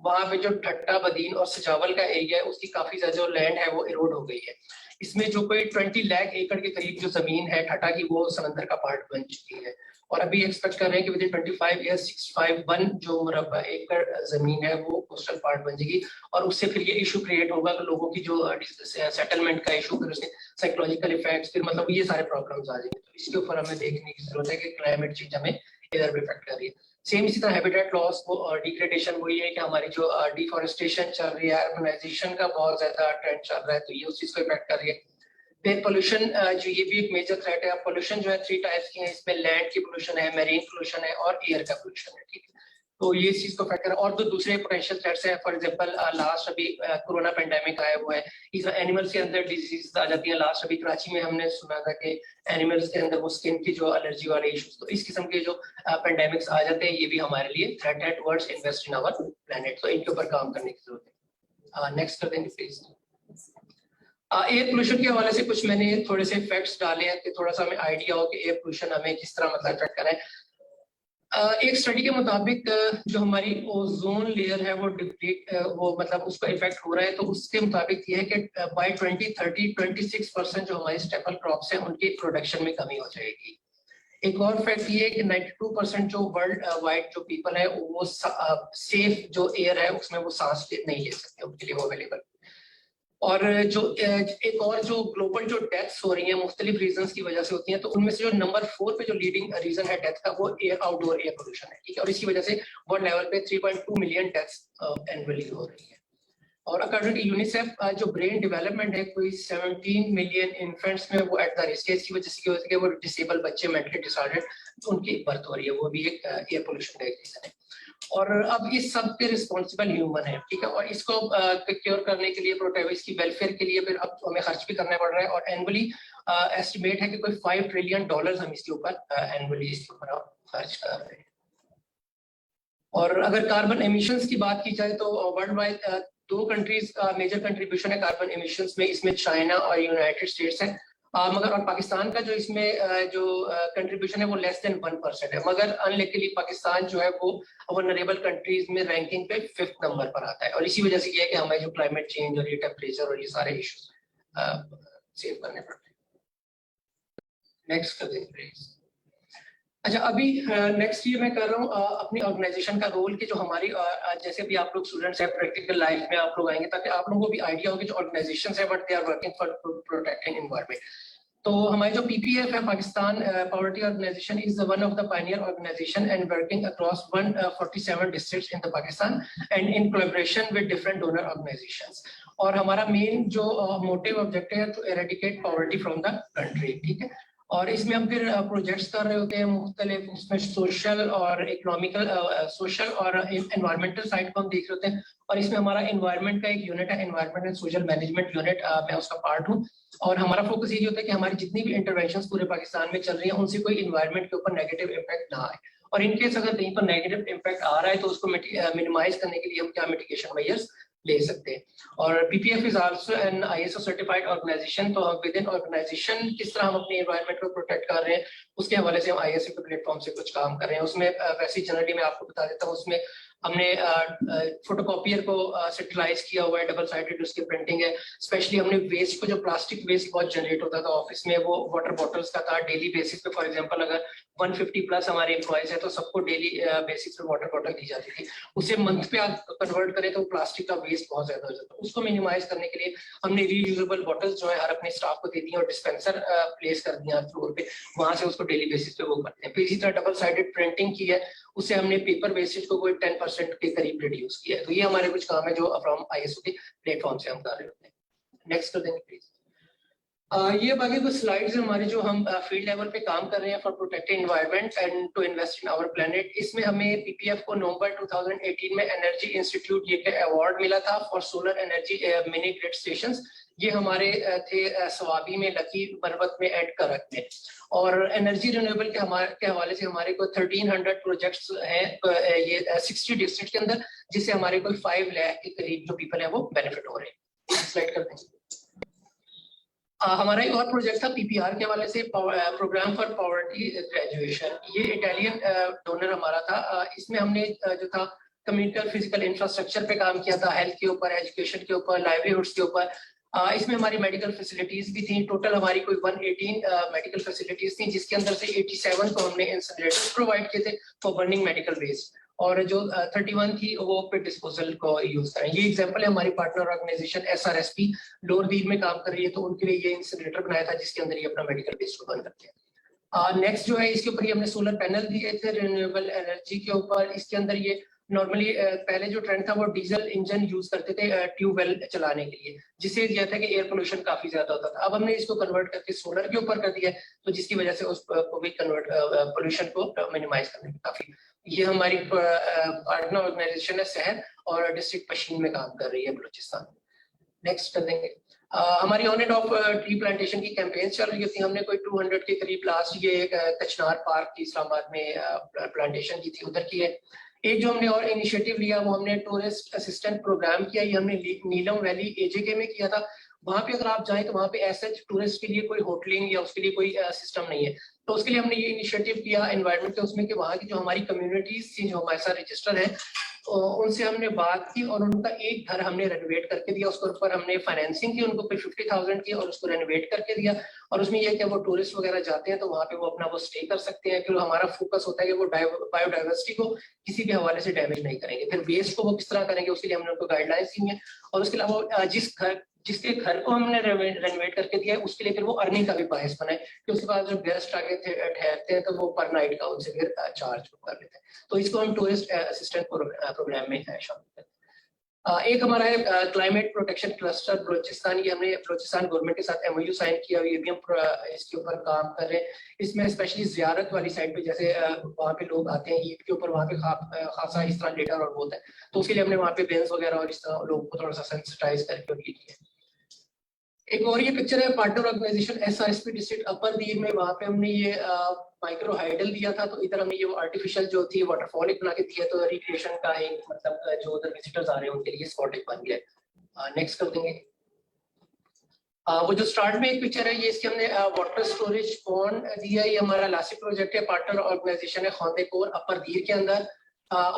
वहाँ पे जो ठट्टा बदीन और सजावल का एरिया है उसकी काफी ज्यादा जो लैंड है वो इरोड हो गई है. इसमें जो कोई 20 लाख एकड़ के करीब जो जमीन है ठट्टा की, वो समंदर का पार्ट बन चुकी है. और अभी एक्सपेक्ट कर रहे हैं कि विद इन 25 ईयर्स 651 जो मुरब्बा एकड़ जमीन है वो कोस्टल पार्ट बन जाएगी, और उससे फिर ये इशू क्रिएट होगा कि लोगों की जो सेटलमेंट का इशू, फिर उसके साइकोलॉजिकल इफेक्ट्स, फिर मतलब ये सारे प्रॉब्लम्स आ जाएंगे. तो इसके ऊपर हमें देखने की जरूरत है कि क्लाइमेट चेंज हमें इधर भी इफेक्ट कर रही है. सेम इसी तरह हैबिटेट लॉस वो डिग्रेडेशन वही है कि हमारी जो डिफॉरेस्टेशन चल रही है, अर्बनाइजेशन का बहुत ज्यादा ट्रेंड चल रहा है, तो ये उस चीज को इफेक्ट कर रही है। फिर पोल्यूशन, जो ये भी एक मेजर थ्रेट है। पोल्यूशन जो है 3 टाइप्स की है, इसमें लैंड की पोल्यूशन है, मैरीन पोल्यूशन है और एयर का पोल्यूशन है, ठीक है। तो ये इस चीज को इफेक्ट कर रहा है। और जो दूसरे पोटेंशियल थ्रेट्स है, फॉर एग्जांपल लास्ट अभी कोरोना पेंडेमिक आया हुआ है, इस एनिमल्स के अंदर डिजीज आ जाती है। लास्ट अभी कराची में हमने सुना था कि एनिमल्स के अंदर वो स्किन की जो एलर्जी वाले इश्यूज, तो इस किस्म के जो पेंडेमिक्स आ जाते हैं, ये भी हमारे लिए थ्रेट है towards invest in our planet. तो इनके ऊपर काम करने की जरूरत है। नेक्स्ट कर देंगे प्लीज। एयर पोल्यूशन के हवाले से कुछ मैंने थोड़े से फैक्ट्स डाले हैं कि थोड़ा सा हमें आइडिया हो कि एयर पोल्यूशन हमें किस तरह मतलब अफेक्ट करे। एक स्टडी के मुताबिक जो हमारी ओजोन लेयर है वो डिप्लीट, वो मतलब उसका इफेक्ट हो रहा है। तो उसके मुताबिक ये है कि बाय 2030 26% जो हमारी स्टेपल क्रॉप्स हैं उनकी प्रोडक्शन में कमी हो जाएगी। एक और फैक्ट ये है कि 92% जो वर्ल्ड वाइड जो पीपल है वो सेफ जो एयर है उसमें वो सांस नहीं ले सकते, उनके लिए वो अवेलेबल। और जो एक और जो ग्लोबल जो डेथ्स हो रही हैं मुख्तलिफ रीजंस की वजह से होती हैं, तो उनमें से जो नंबर 4 पे जो लीडिंग रीजन है डेथ का वो आउटडोर एयर पोल्यूशन है, ठीक है। और इसकी वजह से वर्ल्ड लेवल पे 3.2 मिलियन डेथ्स एनुअली हो रही है। और अकॉर्डिंग टू यूनिसेफ जो ब्रेन डेवलपमेंट है कोई 17 मिलियन इन्फेंट्स में वो एट द रिस्क है। इसकी वजह से क्या होती है, वो डिसेबल बच्चे मेंटली डिसऑर्डर्ड उनकी बर्थ हो रही है, वो भी एक एयर पोल्यूशन का एक रीजन है। और अब इस सब के रिस्पॉन्सिबल ह्यूमन है, ठीक है। और इसको क्योर करने के लिए, प्रोटेक्ट की वेलफेयर के लिए फिर अब हमें खर्च भी करना पड़ रहा है। और एनुअली एस्टिमेट है कि कोई $5 ट्रिलियन हम इसके ऊपर एनुअली इसके ऊपर खर्च कर रहे हैं। और अगर कार्बन एमिशंस की बात की जाए तो वर्ल्ड वाइड 2 कंट्रीज का मेजर कंट्रीब्यूशन है कार्बन एमिशंस में, इसमें चाइना और यूनाइटेड स्टेट्स है। मगर और पाकिस्तान का जो इसमें जो कंट्रीब्यूशन है वो लेस देन 1% है। मगर अनलकीली पाकिस्तान जो है वो वल्नरेबल कंट्रीज में रैंकिंग पे 5th नंबर पर आता है। और इसी वजह से ये है कि हमें जो क्लाइमेट चेंज और ये टेम्परेचर और ये सारे इश्यूज सेव करने पड़ते हैं। नेक्स्ट कर दें प्लीज। अच्छा, अभी नेक्स्ट ये मैं कर रहा हूँ अपनी ऑर्गेनाइजेशन का रोल कि जो हमारी जैसे भी आप लोग स्टूडेंट्स हैं प्रैक्टिकल लाइफ में आप लोग आएंगे, ताकि आप लोगों को भी आइडिया हो कि जो ऑर्गेनाइजेशंस है but they are working for protecting environment. तो हमारी जो पीपीएफ है, Pakistan poverty organisation, is one of the pioneer organisation and working across 147 districts in the Pakistan and in collaboration with different donor organisations. और हमारा मेन जो motive objective है to eradicate poverty from the country, ठीक है। और इसमें हम फिर प्रोजेक्ट्स कर रहे होते हैं मुख्तलिफ, इसमें सोशल और इकोनॉमिकल, सोशल और एनवायरमेंटल साइड को हम देख रहे होते हैं। और इसमें हमारा एनवायरनमेंट का एक यूनिट है, environment and social management unit, मैं उसका पार्ट हूँ। और हमारा फोकस ये होता है कि हमारी जितनी भी इंटरवेंशंस पूरे पाकिस्तान में चल रही हैं उनसे कोई एनवायरनमेंट के ऊपर नेगेटिव इम्पैक्ट ना आए। और इनकेस अगर कहीं पर नेगेटिव इम्पैक्ट आ रहा है तो उसको मिनिमाइज करने के लिए हम क्या मिटिगेशन मेजर्स ले सकते हैं। और PPF is also an ISO certified organisation. तो विद इन ऑर्गेनाइजेशन किस तरह हम अपने एनवायरनमेंट को प्रोटेक्ट कर रहे हैं उसके हवाले से हम आईएसओ के प्लेटफॉर्म से कुछ काम कर रहे हैं। उसमें वैसे जनरली मैं आपको बता देता हूँ, उसमें हमने फोटोकॉपियर को सेटेलाइज किया हुआ है, डबल साइडेड उसकी प्रिंटिंग है। स्पेशली हमने वेस्ट को, जो प्लास्टिक वेस्ट बहुत जनरेट होता था ऑफिस में, वो वाटर बॉटल्स का था। डेली बेसिस पे फॉर एग्जांपल अगर 150 प्लस हमारे एम्प्लॉयज है तो सबको डेली बेसिस पे वाटर बॉटल दी जाती थी। उसे मंथ पे आप कन्वर्ट करें तो प्लास्टिक का वेस्ट बहुत ज्यादा हो जाता है। उसको मिनिमाइज करने के लिए हमने रीयूजेबल बॉटल्स जो है हर अपने स्टाफ को दे दी और डिस्पेंसर प्लेस कर दिया फ्लोर पे, वहां से उसको डेली बेसिस पे वो करते हैं। फिर इसी तरह डबल साइडेड प्रिंटिंग की है, उससे हमने पेपर वेस्टेज को कोई 10% के करीब रिड्यूस किया है। तो ये हमारे कुछ काम है जो फ्रॉम आईएसओ के प्लेटफॉर्म से हम कर रहे होते हैं। नेक्स्ट कर देंगे प्लीज। ये बाकी कुछ स्लाइड्स हैं हमारे जो हम फील्ड लेवल पे काम कर रहे हैं for protecting environment and to invest in our planet. इसमें हमें पीपीएफ को नवंबर 2018 में एनर्जी इंस्टीट्यूट ये अवार्ड मिला था for solar energy mini grid stations. ये हमारे थे सवाबी में, लकी, बरबत में एंड करक में। और एनर्जी रिन्यूएबल के हवाले से हमारे को 1300 प्रोजेक्ट्स हैं ये 60 डिस्ट्रिक्ट के अंदर, जिससे हमारे कोई 5 लाख के करीब जो पीपल है वो बेनिफिट हो रहे हैं। स्लाइड कर देंगे। हमारा एक और प्रोजेक्ट था पीपीआर के हवाले से, प्रोग्राम फॉर पॉवर्टी ग्रेजुएशन। ये इटालियन डोनर हमारा था। इसमें हमने जो था कम्युनिटी फिजिकल इंफ्रास्ट्रक्चर पे काम किया था, हेल्थ के ऊपर, एजुकेशन के ऊपर, लाइवलीहुड्स के ऊपर। इसमें हमारी मेडिकल फैसिलिटीज भी थी। टोटल हमारी कोई 118 मेडिकल फैसिलिटीज थी, जिसके अंदर से 87 को हमने इंसिनरेटर्स प्रोवाइड किए थे फॉर बर्निंग मेडिकल वेस्ट, और जो 31 थी वो पे डिस्पोजल को यूज करें। ये एग्जांपल है हमारी पार्टनर ऑर्गेनाइजेशन एसआरएसपी लोअर दीव में काम कर रही है, तो उनके लिए ये इंसिनरेटर बनाया था जिसके अंदर ये अपना मेडिकल वेस्ट को बर्न करते हैं। नेक्स्ट जो है इसके ऊपर ये हमने सोलर पैनल दिए थे रिन्यूएबल एनर्जी के ऊपर। इसके अंदर ये नॉर्मली पहले जो ट्रेंड था वो डीजल इंजन यूज करते थे ट्यूबवेल चलाने के लिए, जिससे यह था कि एयर पोल्यूशन काफी ज्यादा होता था। अब हमने इसको कन्वर्ट करके सोलर के ऊपर कर दिया है, तो जिसकी वजह से उस को भी कन्वर्ट पोल्यूशन को मिनिमाइज करने में काफी, ये हमारी पार्टनर ऑर्गेनाइजेशन है शहर और डिस्ट्रिक्ट पश्चिम में काम कर रही है बलूचिस्तान। नेक्स्ट कर देंगे। हमारी on end of tree plantation की कैंपेन चल रही थी। हमने कोई 200 के करीब लास्ट ये कचनार पार्क की इस्लामाबाद में प्लांटेशन की थी, उधर की है। एक जो हमने और इनिशिएटिव लिया वो हमने टूरिस्ट असिस्टेंट प्रोग्राम किया, ये हमने नीलम वैली एजेके में किया था। वहां पे अगर आप जाएं तो वहां पे ऐसे टूरिस्ट के लिए कोई होटलिंग या उसके लिए कोई सिस्टम नहीं है, तो उसके लिए हमने ये इनिशिएटिव किया एनवायरनमेंट के उसमें कि वहाँ की जो हमारी कम्युनिटीज थी जो हमारे साथ रजिस्टर है उनसे हमने बात की और उनका एक घर हमने रेनोवेट करके दिया। उसके ऊपर हमने फाइनेंसिंग की, उनको कोई 50,000 की और उसको रेनोवेट करके दिया। और उसमें यह कि वो टूरिस्ट वगैरह जाते हैं तो वहाँ पे वो अपना वो स्टे कर सकते हैं। फिर हमारा फोकस होता है कि वो बायोडाइवर्सिटी को किसी भी हवाले से डैमेज नहीं करेंगे। फिर वेस्ट को वो किस तरह करेंगे उसके लिए हमने उनको गाइडलाइंस दी है। और उसके अलावा जिसके घर को हमने रेनोवेट करके दिया है उसके लिए फिर वो अर्निंग का भी बायस बनाए कि उसके बाद जो गेस्ट आके ठहरते हैं तो वो पर नाइट का उनसे फिर चार्ज कर लेते हैं। तो इसको हम टूरिस्ट असिस्टेंट प्रोग्राम में शामिल करते हैं। एक हमारा है क्लाइमेट प्रोटेक्शन क्लस्टर बलूचिस्तान, ये हमने बलूचिस्तान गवर्नमेंट के साथ MOU साइन किया, ये भी हम इसके ऊपर काम कर रहे हैं। इसमें स्पेशली जियारत वाली साइड पे जैसे वहाँ पे लोग आते हैं ईद के ऊपर, वहाँ पे खासा इस तरह लेटर और होता है, तो उसके लिए हमने वहाँ पे बेंस वगैरह और इस तरह लोगों को थोड़ा सा सेंसिटाइज करके उनकी किया। एक और ये पिक्चर है पार्टनर ऑर्गेनाइजेशन SRSP डिस्ट्रिक्ट अपर दीर में, वहाँ पे हमने ये माइक्रो हाइडल दिया था। तो इधर हमने ये आर्टिफिशियल जो थी वाटरफॉल एक बना के दिया, तो रिक्रिएशन का एक मतलब जो उधर विजिटर्स आ रहे हैं उनके लिए स्पॉट एक बन गया। नेक्स्ट कर देंगे। वो जो स्टार्ट में एक पिक्चर है ये इसके हमने वाटर स्टोरेज पॉन्ड दिया। ये हमारा लासिक प्रोजेक्ट है, पार्टनर ऑर्गेनाइजेशन है खौंदेकोर अपर दीर के अंदर।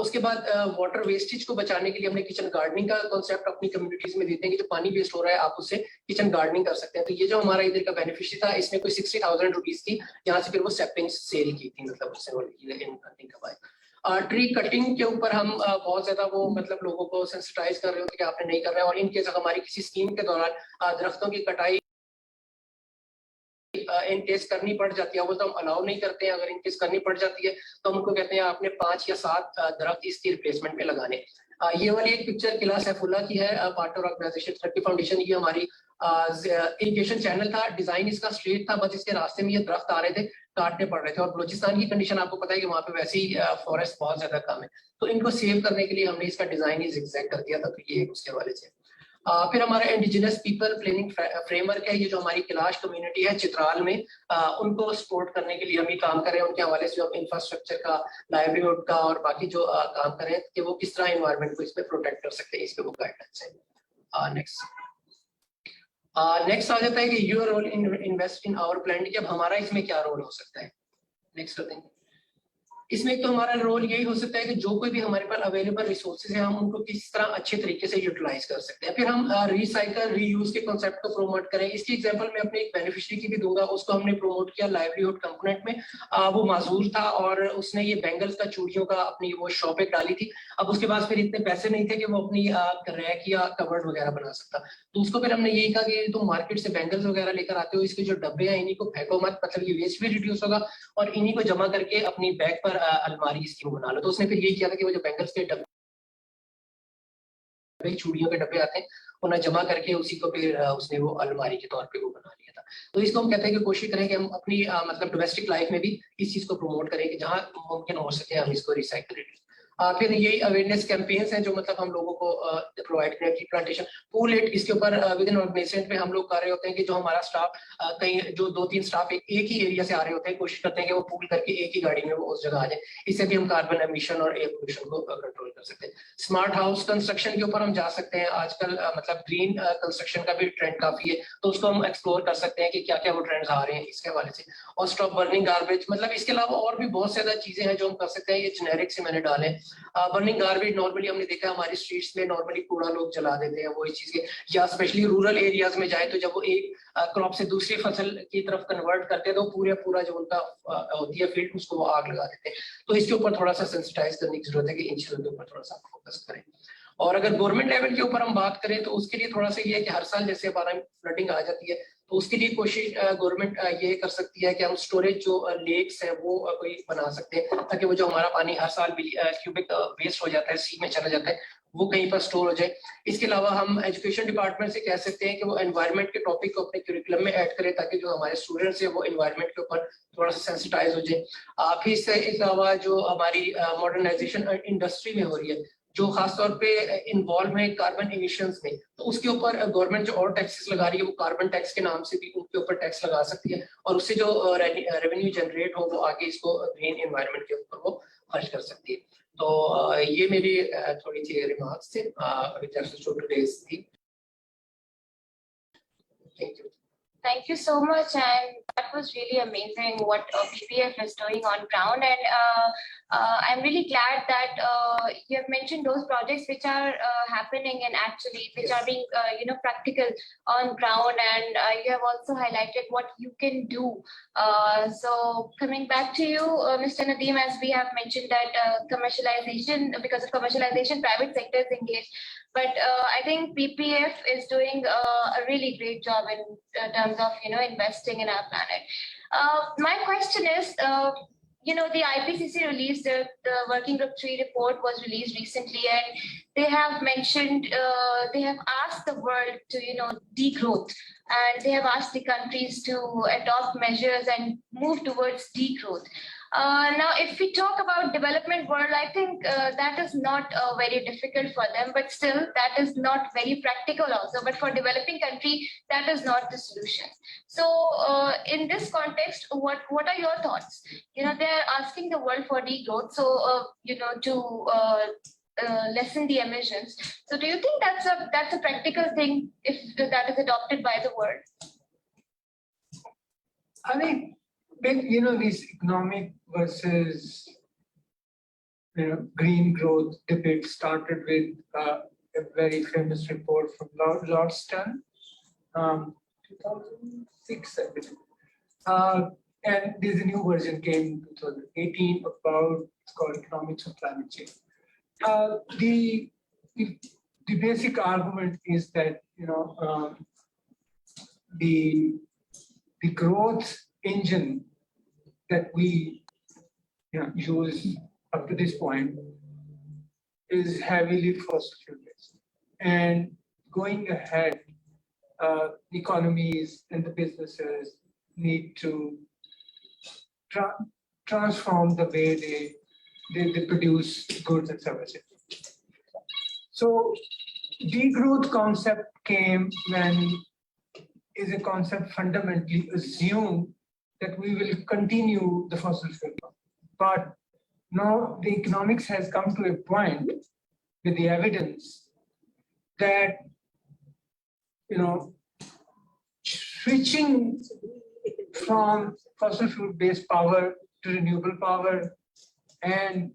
उसके बाद वाटर वेस्टेज को बचाने के लिए हमने किचन गार्डनिंग का कॉन्सेप्ट अपनी कम्युनिटीज में देते हैं कि जो पानी वेस्ट हो रहा है आप उससे किचन गार्डनिंग कर सकते हैं। तो ये जो हमारा इधर का बेनिफिशियरी था इसमें कोई 60,000 रुपीज की यहाँ से फिर वो सेपिंग सेल की थी, मतलब उससे ट्री कटिंग के ऊपर हम बहुत ज्यादा वो मतलब लोगों को सेंसिटाइज कर रहे होते कि आपने नहीं कर रहा है। और इनकेस हमारी किसी स्कीम के दौरान दरख्तों की कटाई इनकेस करनी पड़ जाती है, वो तो हम अलाउ नहीं करते हैं। अगर इनकेस करनी पड़ जाती है तो हम उनको कहते हैं आपने 5 या 7 दरख्त इसकी रिप्लेसमेंट पे लगाने। ये वाली एक पिक्चर किला सैफुल्ला की है, पार्टनर ऑर्गेनाइजेशन थर्टी फाउंडेशन। ये हमारी इरिगेशन चैनल था, डिजाइन इसका स्ट्रेट था, बस इसके रास्ते में ये दरख्त आ रहे थे, काटने पड़ रहे थे। और बलूचिस्तान की कंडीशन आपको पता है कि वहाँ पे वैसे ही फॉरेस्ट बहुत ज्यादा कम है, तो इनको सेव करने के लिए हमने इसका डिजाइन ही जिगजैग कर दिया था। तो ये उसके हवाले से फिर हमारा इंडिजिनस पीपल प्लानिंग फ्रेमवर्क है, ये जो हमारी कैलाश कम्युनिटी है चित्राल में, उनको सपोर्ट करने के लिए हम ये काम कर रहे हैं। उनके हवाले से जो इंफ्रास्ट्रक्चर का, लाइवलीहुड का और बाकी जो काम कर रहे हैं कि वो किस तरह एनवायरनमेंट को इसमें प्रोटेक्ट कर सकते हैं, इसके वो गाइडलाइंस है। नेक्स्ट आ जाता है कि your role in invest in our plan, कि अब हमारा इसमें क्या रोल हो सकता है। नेक्स्ट कर देंगे। इसमें एक तो हमारा रोल यही हो सकता है कि जो कोई भी हमारे पास अवेलेबल रिसोर्सेज है हम उनको किस तरह अच्छे तरीके से यूटिलाइज कर सकते हैं। फिर हम रिसाइकल रीयूज के कॉन्सेप्ट को प्रमोट करें। इसकी एग्जांपल मैं अपने एक बेनिफिशियरी की भी दूंगा, उसको हमने प्रमोट किया लाइवलीहुड कंपोनेंट में। वो माजूर था और उसने ये बैंगल्स का, चूड़ियों का अपनी वो शॉप एक डाली थी। अब उसके पास फिर इतने पैसे नहीं थे कि वो अपनी रैक या कवर्ड वगैरह बना सकता, तो उसको फिर हमने यही कहा कि तुम मार्केट से बैंगल्स वगैरह लेकर आते हो, इसके जो डब्बे हैं इन्हीं को फेंको मत, मतलब ये वेस्ट भी रिड्यूस होगा और इन्हीं को जमा करके अपनी बैग पर अलमारी इसकी बना लो। तो उसने फिर यही किया था कि वो जो बैंगल्स के डब्बे, चूड़ियों के डब्बे आते हैं, उन्हें जमा करके उसी को फिर उसने वो अलमारी के तौर पे वो बना लिया था। तो इसको हम कहते हैं कि कोशिश करें कि हम अपनी मतलब डोमेस्टिक लाइफ में भी इस चीज को प्रमोट करें कि जहां मुमकिन हो सके हम इसको रिसाइकिल। फिर यही अवेयरनेस कैंपेन्स हैं जो मतलब हम लोगों को प्रोवाइड करें। ट्री प्लांटेशन पूल इट, इसके ऊपर विद इन ऑर्गेनाइजेशन पे हम लोग कर रहे होते हैं कि जो हमारा स्टाफ कहीं जो 2-3 स्टाफ एक ही एरिया से आ रहे होते हैं, कोशिश करते हैं कि वो पूल करके एक ही गाड़ी में वो उस जगह आ जाए। इससे भी हम कार्बन एमिशन और एयर पोल्यूशन को कंट्रोल कर सकते हैं। स्मार्ट हाउस कंस्ट्रक्शन के ऊपर हम जा सकते हैं। आजकल मतलब ग्रीन कंस्ट्रक्शन का भी ट्रेंड काफी है, तो उसको हम एक्सप्लोर कर सकते हैं कि क्या क्या वो ट्रेंड्स आ रहे हैं इसके हवाले से। और स्टॉप बर्निंग गार्बेज, मतलब इसके अलावा और भी बहुत ज्यादा चीजें हैं जो हम कर सकते हैं। ये जेनेरिक से मैंने डाले। बर्निंग गार्बेज नॉर्मली हमने देखा है हमारी स्ट्रीट्स में नॉर्मली कूड़ा लोग जला देते हैं, वो इस चीज के, या स्पेशली रूरल एरियाज में जाए तो जब वो एक क्रॉप से दूसरी फसल की तरफ कन्वर्ट करते हैं तो पूरा जो उनका होती है फील्ड उसको वो आग लगा देते हैं। तो इसके ऊपर थोड़ा सा सेंसिटाइज करने की जरूरत है कि इन चीजों के ऊपर थोड़ा सा फोकस करें। और अगर गवर्नमेंट लेवल के ऊपर हम बात करें तो उसके लिए थोड़ा सा ये है कि हर साल जैसे हमारा फ्लडिंग आ जाती है तो उसके लिए कोशिश गवर्नमेंट ये कर सकती है कि हम स्टोरेज जो लेक्स है वो कोई बना सकते हैं, ताकि वो जो हमारा पानी हर साल क्यूबिक वेस्ट हो जाता है, सी में चला जाता है, वो कहीं पर स्टोर हो जाए। इसके अलावा हम एजुकेशन डिपार्टमेंट से कह सकते हैं कि वो एनवायरनमेंट के टॉपिक को अपने करिकुलम में ऐड करें, ताकि जो हमारे स्टूडेंट्स हैं वो एनवायरनमेंट के ऊपर थोड़ा सा सेंसिटाइज हो जाए। फिर इसके अलावा जो हमारी मॉडर्नाइजेशन इंडस्ट्री में हो रही है, जो खासतौर पे इन्वॉल्व है कार्बन इमिशंस में, तो उसके ऊपर गवर्नमेंट जो और टैक्सेस लगा रही है वो कार्बन टैक्स के नाम से भी उनके ऊपर टैक्स लगा सकती है, और उससे जो रेवेन्यू जनरेट हो वो आगे इसको ग्रीन एनवायरनमेंट के ऊपर वो खर्च कर सकती है। तो ये मेरी थोड़ी सी रिमार्क्स थे with reference to today's theme. Thank you. Thank you so much, and that was really amazing what PPF is doing on ground. And I'm really glad that you have mentioned those projects which are happening and actually which are being practical on ground, and you have also highlighted what you can do. So coming back to you, Mr. Nadeem, as we have mentioned that commercialization, because of commercialization, private sector is engaged. But I think PPF is doing a really great job in terms of investing in our planet. My question is, the IPCC released the Working Group 3 report was released recently, and they have mentioned they have asked the world to degrowth, and they have asked the countries to adopt measures and move towards degrowth. Now, if we talk about development world, I think that is not very difficult for them, but still that is not very practical also. But for developing country, that is not the solution. So in this context, what are your thoughts? They are asking the world for degrowth, so to lessen the emissions. So do you think that's a practical thing if that is adopted by the world? I mean, this economic versus green growth debate started with a very famous report from Lord Stern, 2006, I believe. And there's a new version came in 2018 about, it's called Economics of Climate Change. The basic argument is that the growth engine that we use up to this point is heavily fossil fuel based, and going ahead, the economies and the businesses need to transform the way they produce goods and services. So degrowth concept came when is a concept fundamentally assumed that we will continue the fossil fuel. But now the economics has come to a point with the evidence that switching from fossil fuel based power to renewable power and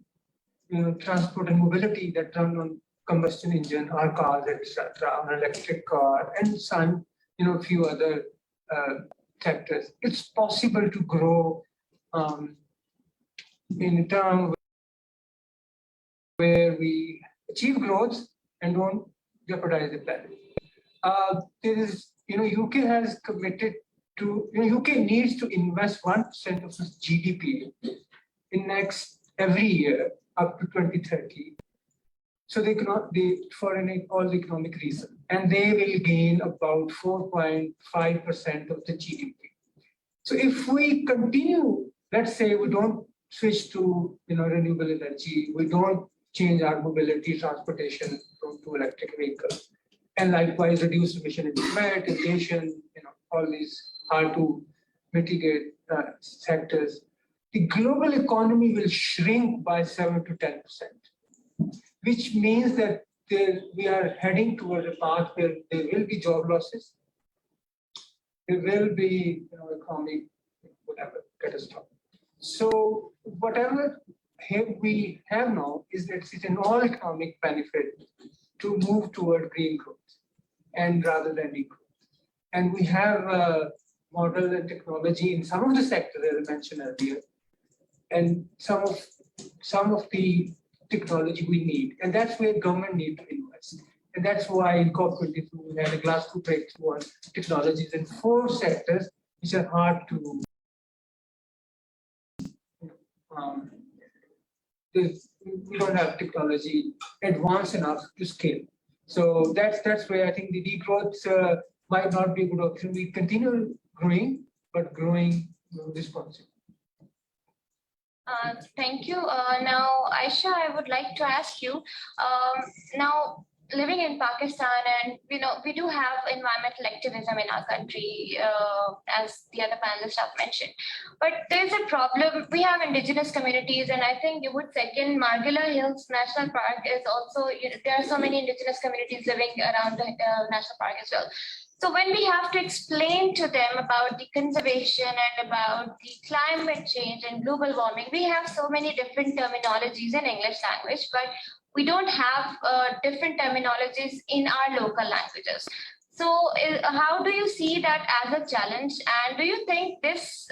transport and mobility that run on combustion engine, our cars, etc., on electric car, and some a few other sectors. It's possible to grow in a term where we achieve growth and don't jeopardize the planet. There is, UK has committed to, UK needs to invest 1% of its GDP in every year up to 2030. So they cannot, for all the economic reasons, and they will gain about 4.5% of the GDP. So if we continue, let's say we don't switch to renewable energy, we don't change our mobility, transportation to electric vehicles, and likewise reduce emission in cement, aviation, all these hard to mitigate sectors, the global economy will shrink by 7 to 10%. Which means that we are heading toward a path where there will be job losses, there will be economic catastrophe. So whatever we have now is that it's an all economic benefit to move toward green growth and rather than degrowth. And we have model and technology in some of the sectors as I mentioned earlier, and some of the technology we need, and that's where government need to invest. And that's why in COP22, we had a Glasgow breakthrough on technologies in 4 sectors, which are hard to we don't have technology advanced enough to scale. So that's where I think the degrowth might not be a good option. We continue growing, but growing responsibly. Thank you. Now, Aisha, I would like to ask you, now living in Pakistan, and we do have environmental activism in our country, as the other panelists have mentioned. But there's a problem. We have indigenous communities, and I think you would second Margilla Hills National Park is also, there are so many indigenous communities living around the national park as well. So when we have to explain to them about the conservation and about the climate change and global warming, we have so many different terminologies in English language, but we don't have different terminologies in our local languages. So how do you see that as a challenge? And do you think this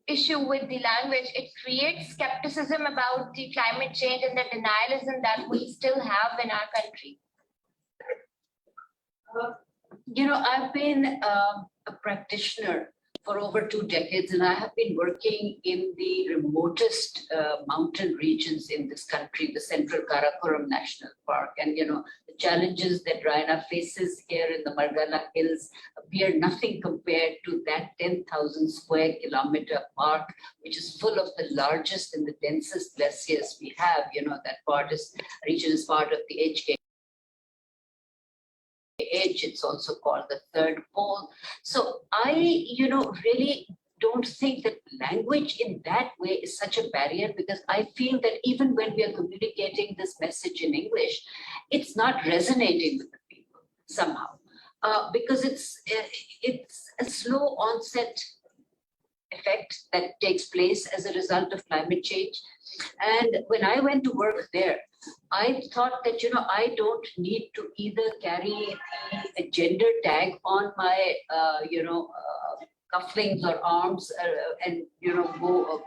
issue with the language, it creates skepticism about the climate change and the denialism that we still have in our country? I've been a practitioner for over 2 decades, and I have been working in the remotest mountain regions in this country, the Central Karakoram National Park. And, the challenges that Raina faces here in the Margalla Hills appear nothing compared to that 10,000 square kilometer park, which is full of the largest and the densest glaciers we have. That region is part of the HK. It's also called the third pole. So I, really don't think that language in that way is such a barrier, because I feel that even when we are communicating this message in English, it's not resonating with the people somehow, because it's a slow onset effect that takes place as a result of climate change. And when I went to work there, I thought that, I don't need to either carry a gender tag on my, cufflinks or arms and, go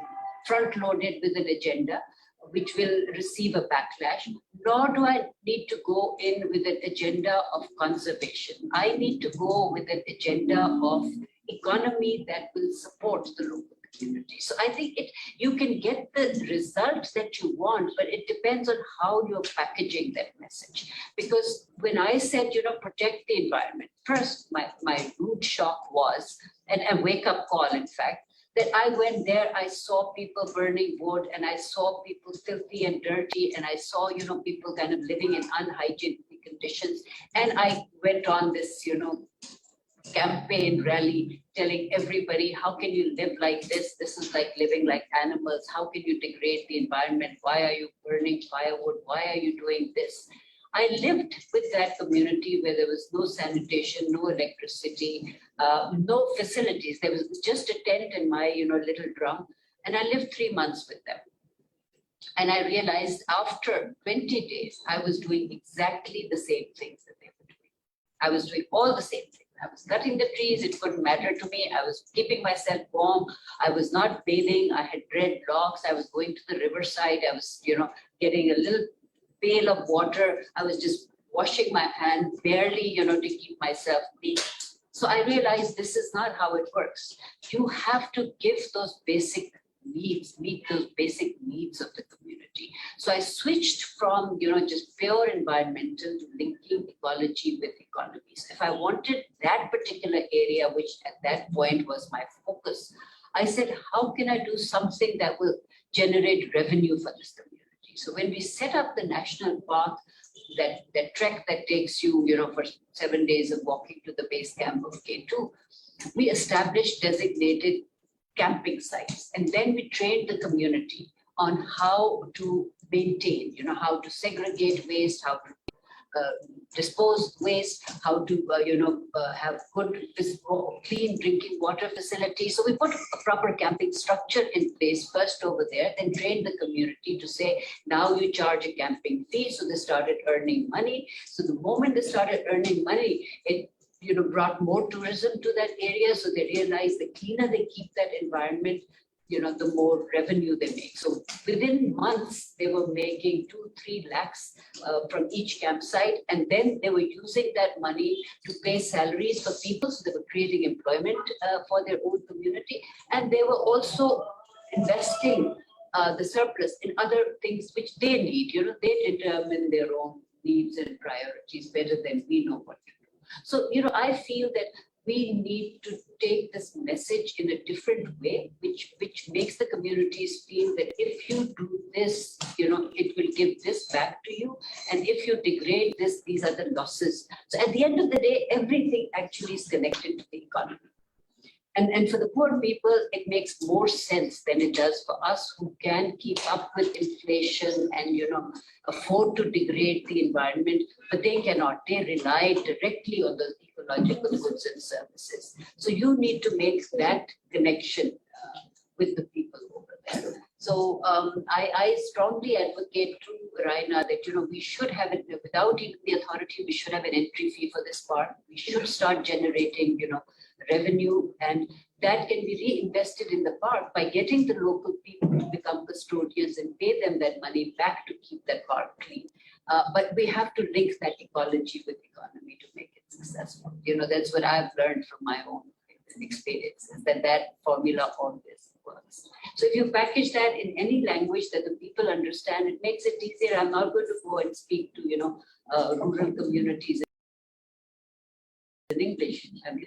front-loaded with an agenda, which will receive a backlash, nor do I need to go in with an agenda of conservation. I need to go with an agenda of economy that will support the local community. So I think you can get the results that you want, but it depends on how you're packaging that message. Because when I said, protect the environment, first my rude shock was, and a wake-up call, in fact, that I went there, I saw people burning wood, and I saw people filthy and dirty, and I saw, people kind of living in unhygienic conditions. And I went on this, campaign rally telling everybody, how can you live like this? This is like living like animals. How can you degrade the environment? Why are you burning firewood? Why are you doing this? I lived with that community where there was no sanitation, no electricity, no facilities. There was just a tent and my, little drum. And I lived 3 months with them. And I realized after 20 days, I was doing exactly the same things that they were doing. I was doing all the same things. I was cutting the trees, it couldn't matter to me. I was keeping myself warm. I was not bathing. I had red locks. I was going to the riverside. I was, getting a little pail of water. I was just washing my hands barely, to keep myself clean. So I realized this is not how it works. You have to give those basic needs, meet those basic needs of the community. So I switched from, just pure environmental to linking ecology with economies. If I wanted that particular area, which at that point was my focus, I said, how can I do something that will generate revenue for this community? So when we set up the national park, that trek that takes you, for 7 days of walking to the base camp of K2, we established designated camping sites. And then we trained the community on how to maintain, how to segregate waste, how to dispose waste, how to, have good, clean drinking water facilities. So we put a proper camping structure in place first over there, then trained the community to say, now you charge a camping fee. So they started earning money. So the moment they started earning money, it brought more tourism to that area. So they realized the cleaner they keep that environment, the more revenue they make. So within months, they were making 2-3 lakhs from each campsite. And then they were using that money to pay salaries for people. So they were creating employment for their own community. And they were also investing the surplus in other things which they need. They determine their own needs and priorities better than we know what to do. So, I feel that we need to take this message in a different way, which makes the communities feel that if you do this, it will give this back to you. And if you degrade this, these are the losses. So at the end of the day, everything actually is connected to the economy. And for the poor people, it makes more sense than it does for us who can keep up with inflation and, afford to degrade the environment, but they cannot. They rely directly on those ecological goods and services. So you need to make that connection with the people over there. So I strongly advocate to Raina that, we should have it, without even the authority, we should have an entry fee for this park. We should start generating, revenue, and that can be reinvested in the park by getting the local people to become custodians and pay them that money back to keep that park clean. But we have to link that ecology with economy to make it successful. That's what I've learned from my own experiences, that formula always works. So if you package that in any language that the people understand, it makes it easier. I'm not going to go and speak to, rural communities in English. I mean,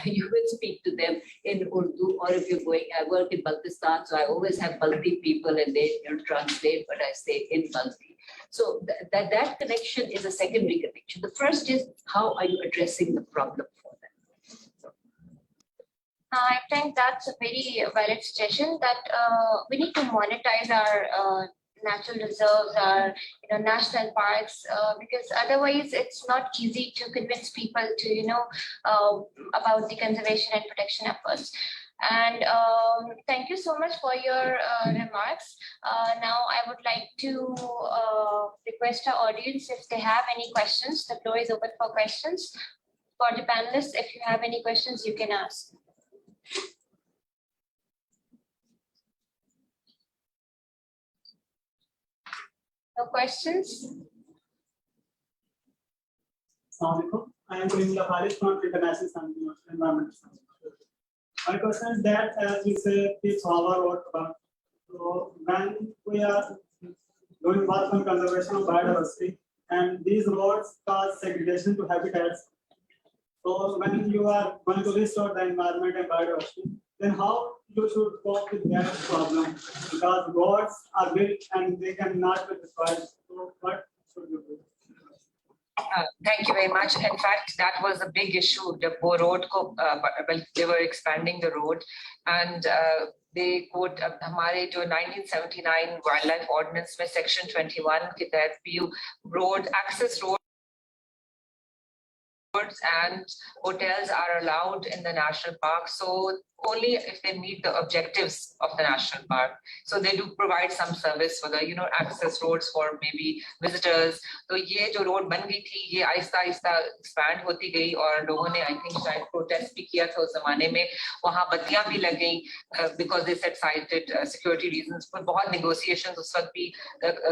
you will speak to them in Urdu, or if you're going, I work in Baltistan, so I always have Balti people and they translate what I say in Balti. So that connection is a secondary connection. The first is, how are you addressing the problem for them? So. I think that's a very valid suggestion that we need to monetize our natural reserves, our national parks, because otherwise it's not easy to convince people to about the conservation and protection efforts. And thank you so much for your remarks. Now I would like to request our audience, if they have any questions. The floor is open for questions. For the panelists, if you have any questions, you can ask. No questions? Assalamualaikum. I am Leopard from International Environmental Science. My question is that, as we say, it's our work about. So when we are doing work on conservation of biodiversity, and these roads cause segregation to habitats. So when you are going to restore the environment and biodiversity, then how you should cope with that problem? Because roads are built and they cannot be destroyed. So what should you do? Thank you very much. In fact, that was a big issue. The road, they were expanding the road, and they quote, हमारे जो 1979 wildlife ordinance में section 21 के तहत road access roads and hotels are allowed in the national park. So only if they meet the objectives of the national park. So they do provide some service for the access roads for maybe visitors. So ये जो road बन गई थी, ये Aahista Aahista expand होती गई, और लोगों ने I think शायद protest भी किया था उस जमाने में. वहाँ बत्तियां भी लग गई because they said cited security reasons. पर बहुत negotiations उस वक्त भी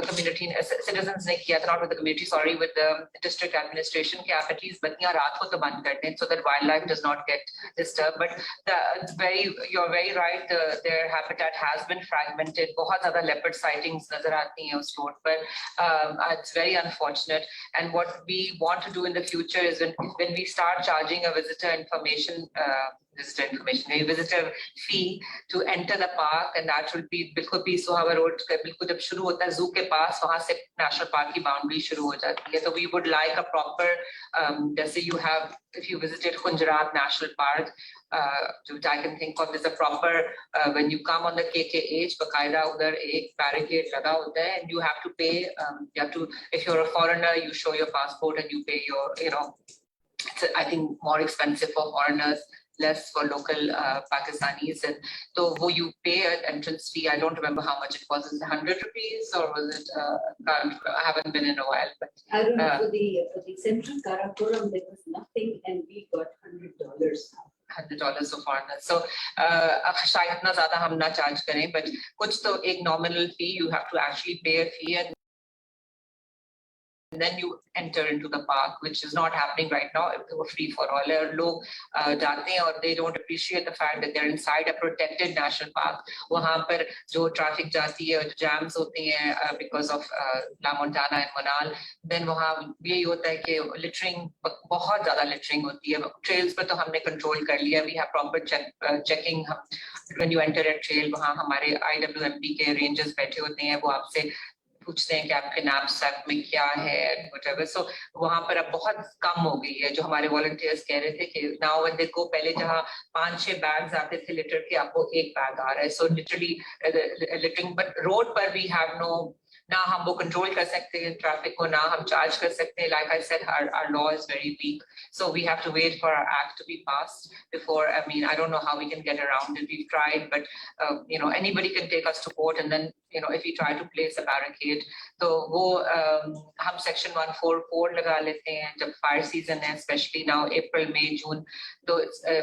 community citizens ने किया था, not with the community, sorry, with the district administration, कि आप at least बत्तियां रात को तो बंद कर दें so that wildlife does not get disturbed. But you're very right. Their habitat has been fragmented. बहुत ज़्यादा leopard sightings नजर आती हैं उस road पर. It's very unfortunate. And what we want to do in the future is when we start charging a visitor fee to enter the park, and that will be बिल्कुल piece Sohawa road का बिल्कुल जब शुरू होता है zoo के पास, वहाँ से national park की boundary शुरू हो जाती है. So we would like a proper, जैसे you have, if you visited Khunjarat National Park, which I can think of, is a proper, when you come on the KKH, बकायदा उधर एक barricade लगा होता है, and you have to pay, if you're a foreigner, you show your passport and you pay your, it's, I think, more expensive for foreigners, less for local Pakistanis, and so you pay an entrance fee. I don't remember how much it was. Is it 100 rupees or was it? I haven't been in a while. But I don't know, for the central Karakoram there was nothing, and we got $100. $100 for foreigners. So अब शायद इतना ज़्यादा हम ना charge करें, but कुछ तो एक nominal fee you have to actually pay a fee and then you enter into the park, which is not happening right now. It's free for all. लोग जाते हैं और they don't appreciate the fact that they're inside a protected national park. वहाँ पर जो traffic जाती है, jams होती हैं because of La Montana and Manal. Then वहाँ यही होता है कि littering, बहुत ज़्यादा littering होती है. Trails पर तो हमने control कर लिया. We have proper checking. When you enter a trail, वहाँ हमारे IWMP के rangers बैठे होते हैं. वो आपसे पूछते हैं कि आपके knapsack में क्या है, whatever. So वहाँ पर अब बहुत कम हो गई है. जो हमारे volunteers कह रहे थे कि now when they go, पहले जहाँ 5-6 bags आते थे litter के, आपको 1 bag आ रहा है. So literally littering, but road पर we have no, ना हम वो control कर सकते हैं traffic को, ना हम charge कर सकते हैं. Like I said, our law is very weak. So we have to wait for our act to be passed before, I mean, I don't know how we can get around it. We've tried, but you know, anybody can take us to court, and then, you know, if we try to place a barricade, तो वो हम section 144 लगा लेते हैं जब fire season है, especially now April, May, June. तो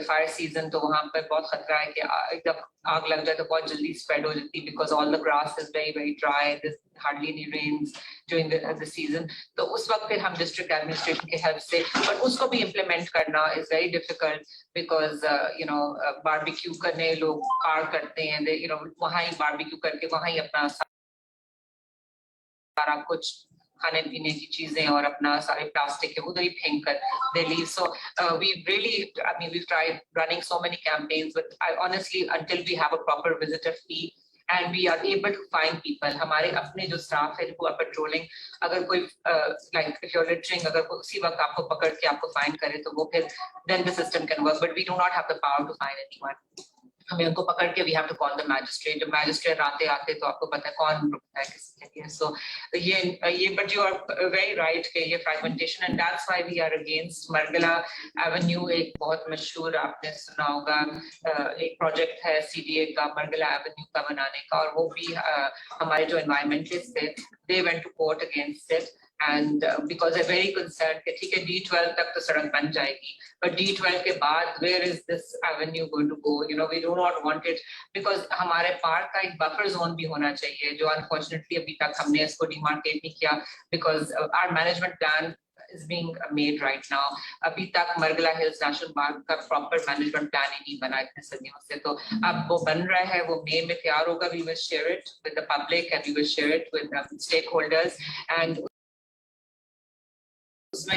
fire season, तो वहाँ पर बहुत खतरा है कि जब आग लग जाए तो बहुत जल्दी spread हो जाती, because all the grass is very, very dry. There's hardly any rains during the season. तो उस वक्त फिर हम district administration के help से, but उसको भी implement करना is very difficult because you know, barbecue करने लोग कार करते हैं, they, you know, वहाँ ही barbecue करके वहाँ ही अपना सारा कुछ खाने पीने की चीजें और अपना सारे प्लास्टिक के उधर ही फेंक कर they leave. So we really, I mean, we've tried running so many campaigns, but I honestly, until we have a proper visitor fee and we are able to find people, हमारे अपने जो staff है who are patrolling, अगर कोई like if you're littering, अगर कोई उसी वक्त आपको पकड़ के आपको fine करे तो वो फिर then the system can work, but we do not have the power to fine anyone. हमें उनको पकड़ के we have to call the magistrate. जब magistrate आते तो आपको पता है कौन रुकता है किसके लिए. So ये but you are very right कि ये fragmentation, and that's why we are against Margala Avenue. एक बहुत मशहूर आपने सुना होगा एक project है CDA का Margala Avenue का बनाने का, और वो भी हमारे जो environmentalists थे, they went to court against it. And because they're very concerned कि ठीक है D12 तक तो सड़क बन जाएगी, but D12 के बाद where is this avenue going to go? You know, we do not want it, because हमारे park का एक buffer zone भी होना चाहिए, जो unfortunately अभी तक हमने इसको demarcate नहीं किया, because our management plan is being made right now. अभी तक Margala Hills National Park का proper management plan ही नहीं बना इतने सदियों से, तो अब वो बन रहा है, वो May में तैयार होगा. We will share it with the public and we will share it with stakeholders, and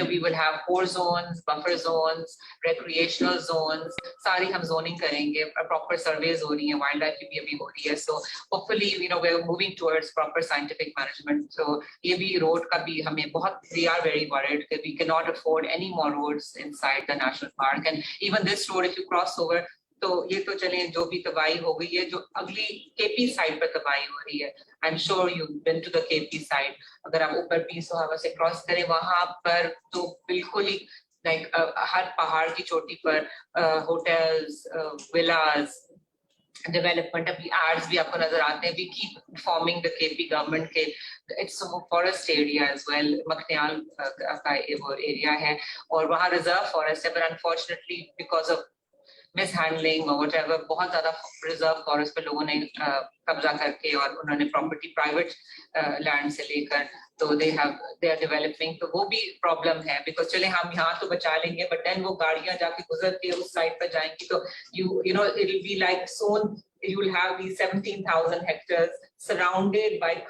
we will have 4 zones, buffer zones, recreational zones. सारी हम zoning करेंगे, proper surveys हो रही हैं, wildlife की भी अभी हो रही है. So hopefully, you know, we're moving towards proper scientific management. So ये भी road का भी हमें बहुत, we are very worried that we cannot afford any more roads inside the national park. And even this road, if you cross over, तो ये तो चले जो भी तबाही हो गई है, जो अगली केपी साइड पर तबाही हो रही है. I'm sure you've been to the KP side. अगर आप ऊपर पीसो हवा से क्रॉस करें, वहां पर तो बिल्कुल ही like हर पहाड़ की चोटी पर hotels, villas, development, अभी ads भी आपको नजर आते हैं. We keep informing the KP government के it's a forest area as well. मखनियाल का वो area है और वहाँ reserve forest है, but unfortunately because of mishandling or whatever, बहुत ज़्यादा reserve forest पे लोगों ने कब्जा करके और उन्होंने property private land से लेकर, तो they are developing, तो वो भी problem है, because चले हम यहाँ तो बचा लेंगे, but then वो गाड़ियाँ जाके गुजर के उस side पर जाएंगी, तो you know it will be like soon you will have these 17,000 hectares surrounded by,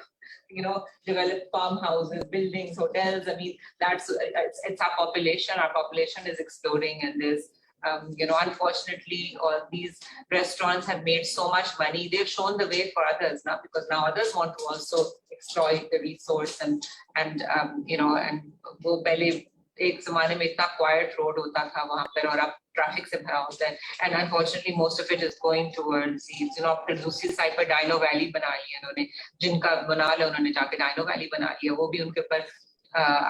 you know, developed farmhouses, buildings, hotels. I mean, it's our population. Our population is exploding, and there's you know, unfortunately, all these restaurants have made so much money. They've shown the way for others now, because now others want to also exploit the resource and you know, and वो पहले एक ज़माने में इतना quiet road होता था वहाँ पर, और अब traffic से भरा होता है. And unfortunately, most of it is going towards these, you know, फिर दूसरी side पर Dino Valley बना लिया उन्होंने, जिनका बना लिया उन्होंने जाके Dino Valley बना लिया, वो भी उनके ऊपर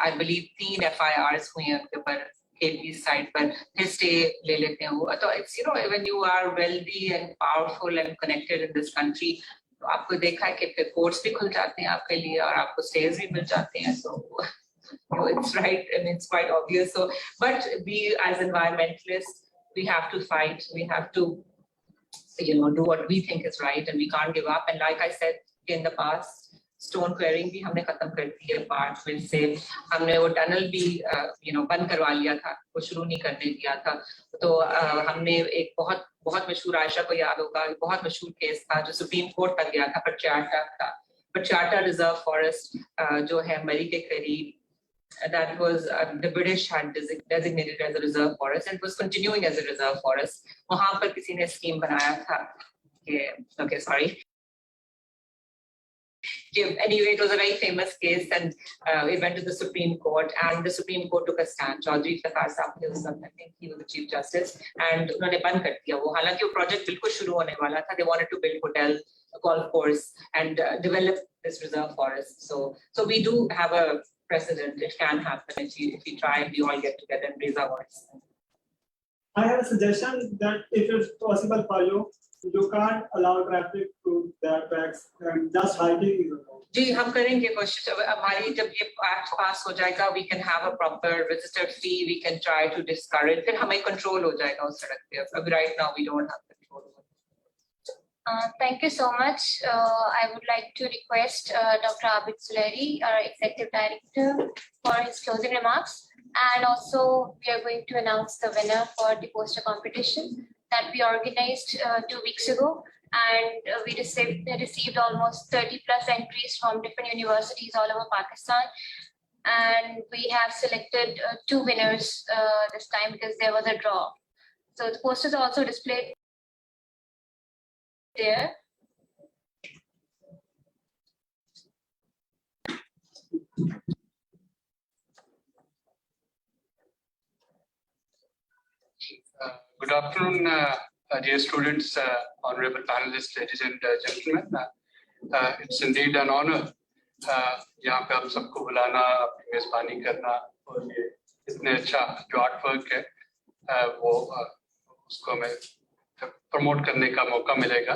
I believe 3 FIRs हुई हैं उनके ऊपर KP side, पर फिर stay ले लेते हैं वो. तो it's, you know, when you are wealthy and powerful and connected in this country, तो आपको देखा है कि फिर courts भी खुल जाते हैं आपके लिए और आपको stays भी मिल जाते हैं. So you know, it's right, and it's quite obvious. So, but we as environmentalists, we have to fight, we have to, do what we think is right, and we can't give up. And like I said in the past, stone quarrying भी हमने खत्म कर दी है part में से, हमने वो tunnel भी बंद करवा लिया था, वो शुरू नहीं करने दिया था। तो हमने एक बहुत बहुत मशहूर, आयशा को याद होगा, बहुत मशहूर केस था जो सुप्रीम कोर्ट तक गया था, पचाटा रिजर्व फॉरेस्ट जो है मरी के करीब, that was the British had designated as a reserve forest and was continuing as a reserve forest. वहाँ पर किसी ने स्कीम बनाया था कि okay, sorry. Anyway, it was a very famous case, and it went to the Supreme Court, and the Supreme Court took a stand. Chaudhry Prakash Saab ne us, I think he was the Chief Justice, and उन्होंने बंद कर दिया वो। हालांकि वो project बिल्कुल शुरू होने वाला था. They wanted to build hotel, a golf course, and develop this reserve forest. So we do have a precedent. It can happen if we try and we all get together and raise our voice. I have a suggestion that if it's possible for you, you can't allow traffic to their tracks and just hiking is allowed. जी हम करेंगे कोशिश। हमारी जब ये act पास हो जाएगा, we can have a proper visitor fee, we can try to discourage, फिर हमें control हो जाएगा उस सड़क पे। अभी right now we don't have control. Thank you so much. I would like to request Dr. Abid Suleri, our Executive Director, for his closing remarks. And also, we are going to announce the winner for the poster competition that we organized 2 weeks ago. And we received almost 30 plus entries from different universities all over Pakistan. And we have selected 2 winners this time because there was a draw. So the posters are also displayed there. Good afternoon, dear students, honorable panelists, ladies and gentlemen. It's indeed an honor यहाँ पे आप सबको बुलाना, अपनी मेजबानी करना और ये इतने अच्छा जो आर्ट वर्क है वो उसको हमें प्रमोट करने का मौका मिलेगा।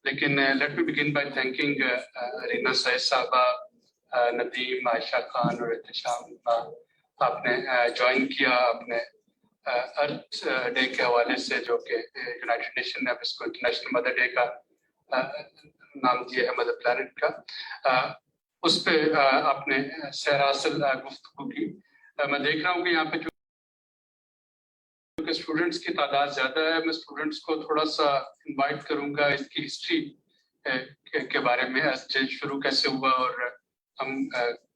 लेकिन let me begin by thanking Reena Syed साहबा, नदीम, आयशा खान और एहतशाम, आपने ज्वाइन किया अपने अर्थ डे के हवाले से, जो कि यूनाइटेड नेशन ने इसको इंटरनेशनल मदर डे का नाम दिया है, मदर प्लैनेट का। उस पे आपने सहरासल गुफ्तगू की। मैं देख रहा हूँ कि यहाँ पे जो स्टूडेंट्स की तादाद ज्यादा है, मैं स्टूडेंट्स को थोड़ा सा इनवाइट करूंगा इसकी हिस्ट्री के बारे में, शुरू कैसे हुआ और हम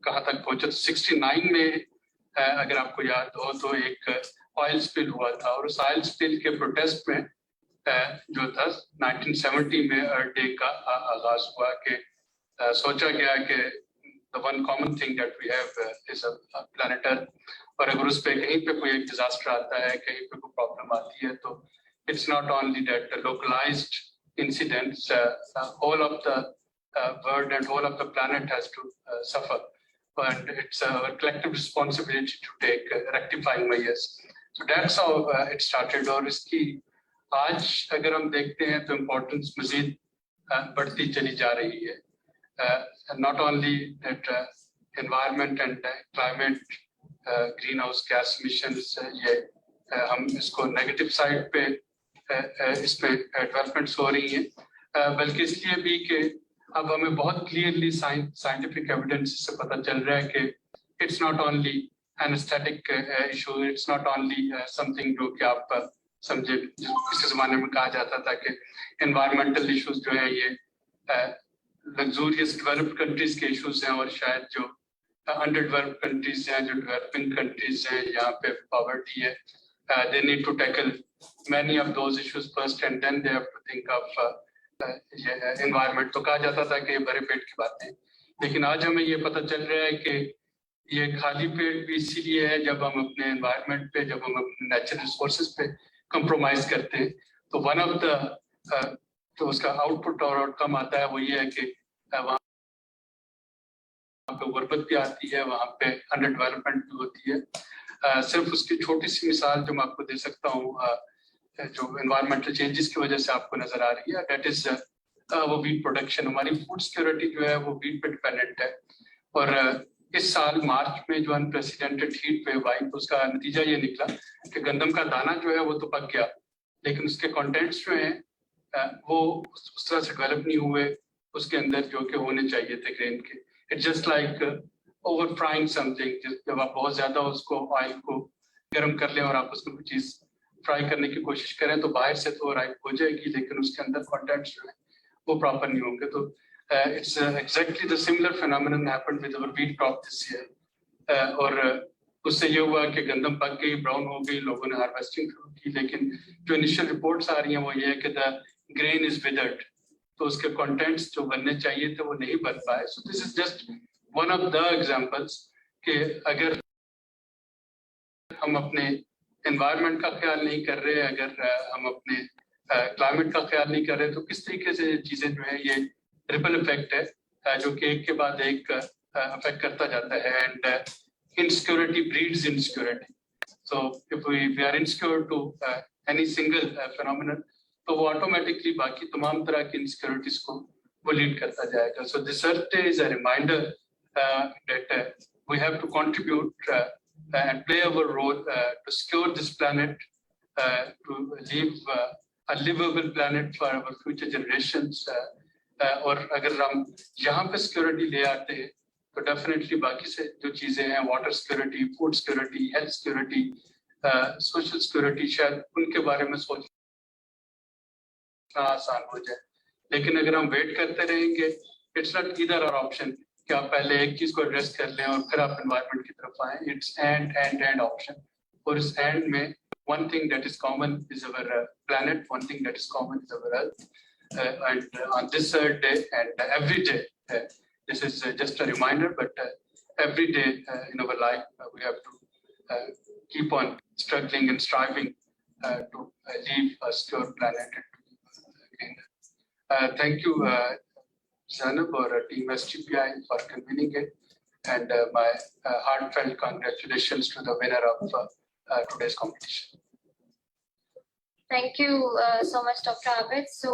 कहाँ तक पहुंचे। 69 में अगर आपको याद हो तो एक ऑयल स्पिल हुआ था, और उस ऑयल स्पिल के प्रोटेस्ट में जो था 1970 में अर्थ डे का आगाज हुआ कि सोचा गया कि the one common thing that we have is a planet Earth, और अगर उस पे कहीं पे कोई एक डिजास्टर आता है, कहीं पे कोई प्रॉब्लम आती है, तो it's not only that the localized incidents, whole of the world and whole of the planet has to suffer, and it's a collective responsibility to take rectifying measures. So that's how it started, और इसकी आज अगर हम देखते हैं तो importance मजीद बढ़ती चली जा रही है। Not only that environment and climate, greenhouse gas emissions, ये हम इसको नेगेटिव साइड पे इसमें डेवलपमेंट्स हो रही हैं, बल्कि इसलिए भी कि अब हमें बहुत क्लियरली साइंटिफिक एविडेंस से पता चल रहा है कि it's not only an aesthetic issue, it's not only something जो कि आप समझे, किसी जमाने में कहा जाता था कि एनवायरमेंटल इश्यूज जो है ये लग्जूरियस डेवलप्ड कंट्रीज के इश्यूज हैं, और शायद जो अंडर डेवलप्ड कंट्रीज हैं, जो डेवलपिंग कंट्रीज हैं, यहाँ पे पॉवर्टी है, they need to tackle many of those issues first and then they have to think of environment. तो कहा जाता था कि ये भरे पेट की बातें, लेकिन आज हमें ये पता चल रहा है कि ये खाली पेट भी इसीलिए है जब हम अपने एनवायरमेंट पे, जब हम अपने नेचुरल रिसोर्सेज पे कंप्रोमाइज करते हैं। तो वन ऑफ द तो उसका आउटपुट और आउटकम आता है वो ये है कि वहाँ पे गुर्बत भी आती है, वहाँ पे अंडर डेवलपमेंट भी होती है। सिर्फ उसकी छोटी सी मिसाल जो मैं आपको दे सकता हूँ, जो एनवायरमेंटल चेंजेस की वजह से आपको नजर आ रही है, डेट इज वो वीट प्रोडक्शन। हमारी फूड सिक्योरिटी जो है वो वीट पे डिपेंडेंट है, और इस साल मार्च में जो अनप्रेसिडेंटेड हीट वेव आई तो उसका नतीजा ये निकला कि गंदम का दाना जो है वो तो पक गया, लेकिन उसके कंटेंट्स जो हैं वो उस तरह से डेवलप नहीं हुए उसके अंदर जो कि होने चाहिए थे ग्रेन के. It's just like over frying something. जब आप बहुत ज्यादा उसको ऑयल को गर्म कर लें और आप उसको कोई चीज फ्राई करने की कोशिश करें तो बाहर से तो राइप हो जाएगी, लेकिन उसके अंदर कंटेंट्स जो है वो प्रॉपर नहीं होंगे. तो it's exactly the similar phenomenon happened with our wheat crop this year. और उससे ये हुआ कि गंदम पक गई, ब्राउन हो गई, लोगों ने हार्वेस्टिंग शुरू की, लेकिन जो इनिशियल रिपोर्ट्स आ रही हैं वो ये है कि द ग्रेन इज विदर्ड, तो उसके कंटेंट्स जो बनने चाहिए थे वो नहीं बन पाए. सो this is just one of the examples कि अगर हम अपने एनवायरनमेंट का ख्याल नहीं कर रहे, अगर हम अपने क्लाइमेट का ख्याल नहीं कर रहे, तो किस तरीके से चीजें जो है ये रिपल इफेक्ट है जो कि एक के बाद एक अफेक्ट करता जाता है. And insecurity breeds insecurity. So if we are insecure to any single phenomenon तो वो ऑटोमेटिकली बाकी तमाम तरह की इनसिक्योरिटीज को वो लीड करता जाएगा. So this is a reminder that we have to contribute and play our role to secure this planet, to leave a livable planet for our future generations. और अगर हम यहाँ पे सिक्योरिटी ले आते हैं तो डेफिनेटली बाकी से जो चीजें हैं, water security, food security, health security, social security, शायद उनके बारे में सोचना आसान हो जाए. लेकिन अगर हम वेट करते रहेंगे, it's not either or option कि आप पहले एक चीज को एड्रेस कर लें और फिर आप एनवायरनमेंट की तरफ आए. It's and option. और इस एंड में one thing that is common is our planet, one thing that is common is our earth. And on this day and every day, this is just a reminder, but every day in our life we have to keep on struggling and striving to leave a secure planet. Thank you, Zainab or Team SDPI for convening it, and my heartfelt congratulations to the winner of today's competition. Thank you so much, Dr. Abid. So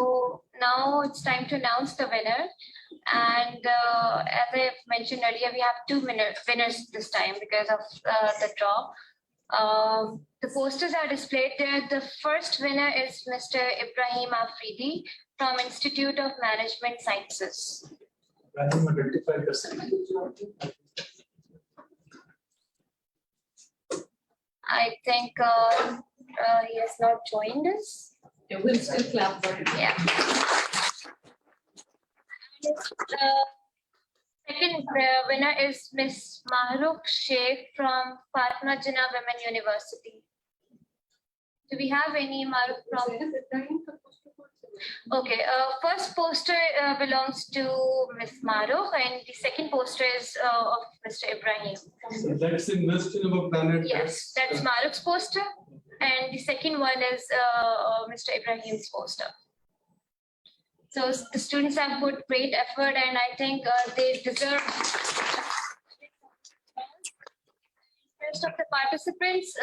now it's time to announce the winner. And as I mentioned earlier, we have two winners this time because of the draw. The posters are displayed there. The first winner is Mr. Ibrahim Afridi from Institute of Management Sciences. Ibrahim, identify yourself. I think he has not joined us. Yeah, we'll still clap for him. Yeah. Second winner is Miss Mahrukh Sheikh from Fatma Jinnah Women University. Do we have any Mahrukh from? Okay, first poster belongs to Miss Mahrukh and the second poster is of Mr. Ibrahim. So let's invest in our planet. Yes, that's Mahrukh's poster and the second one is Mr. Ibrahim's poster. So the students have put great effort and I think they deserve. Rest of the participants,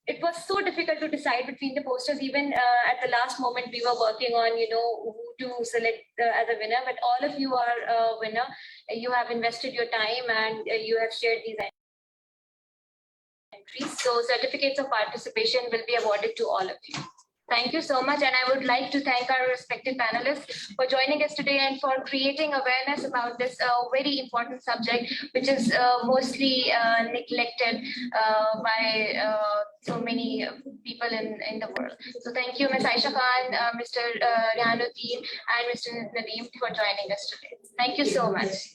it was so difficult to decide between the posters. Even at the last moment, we were working on, who to select as a winner. But all of you are a winner. You have invested your time and you have shared these entries. So certificates of participation will be awarded to all of you. Thank you so much. And I would like to thank our respected panelists for joining us today and for creating awareness about this very important subject, which is mostly neglected by so many people in the world. So thank you, Ms. Aisha Khan, Mr. Rihanuddin, and Mr. Nadeem for joining us today. Thank you so much.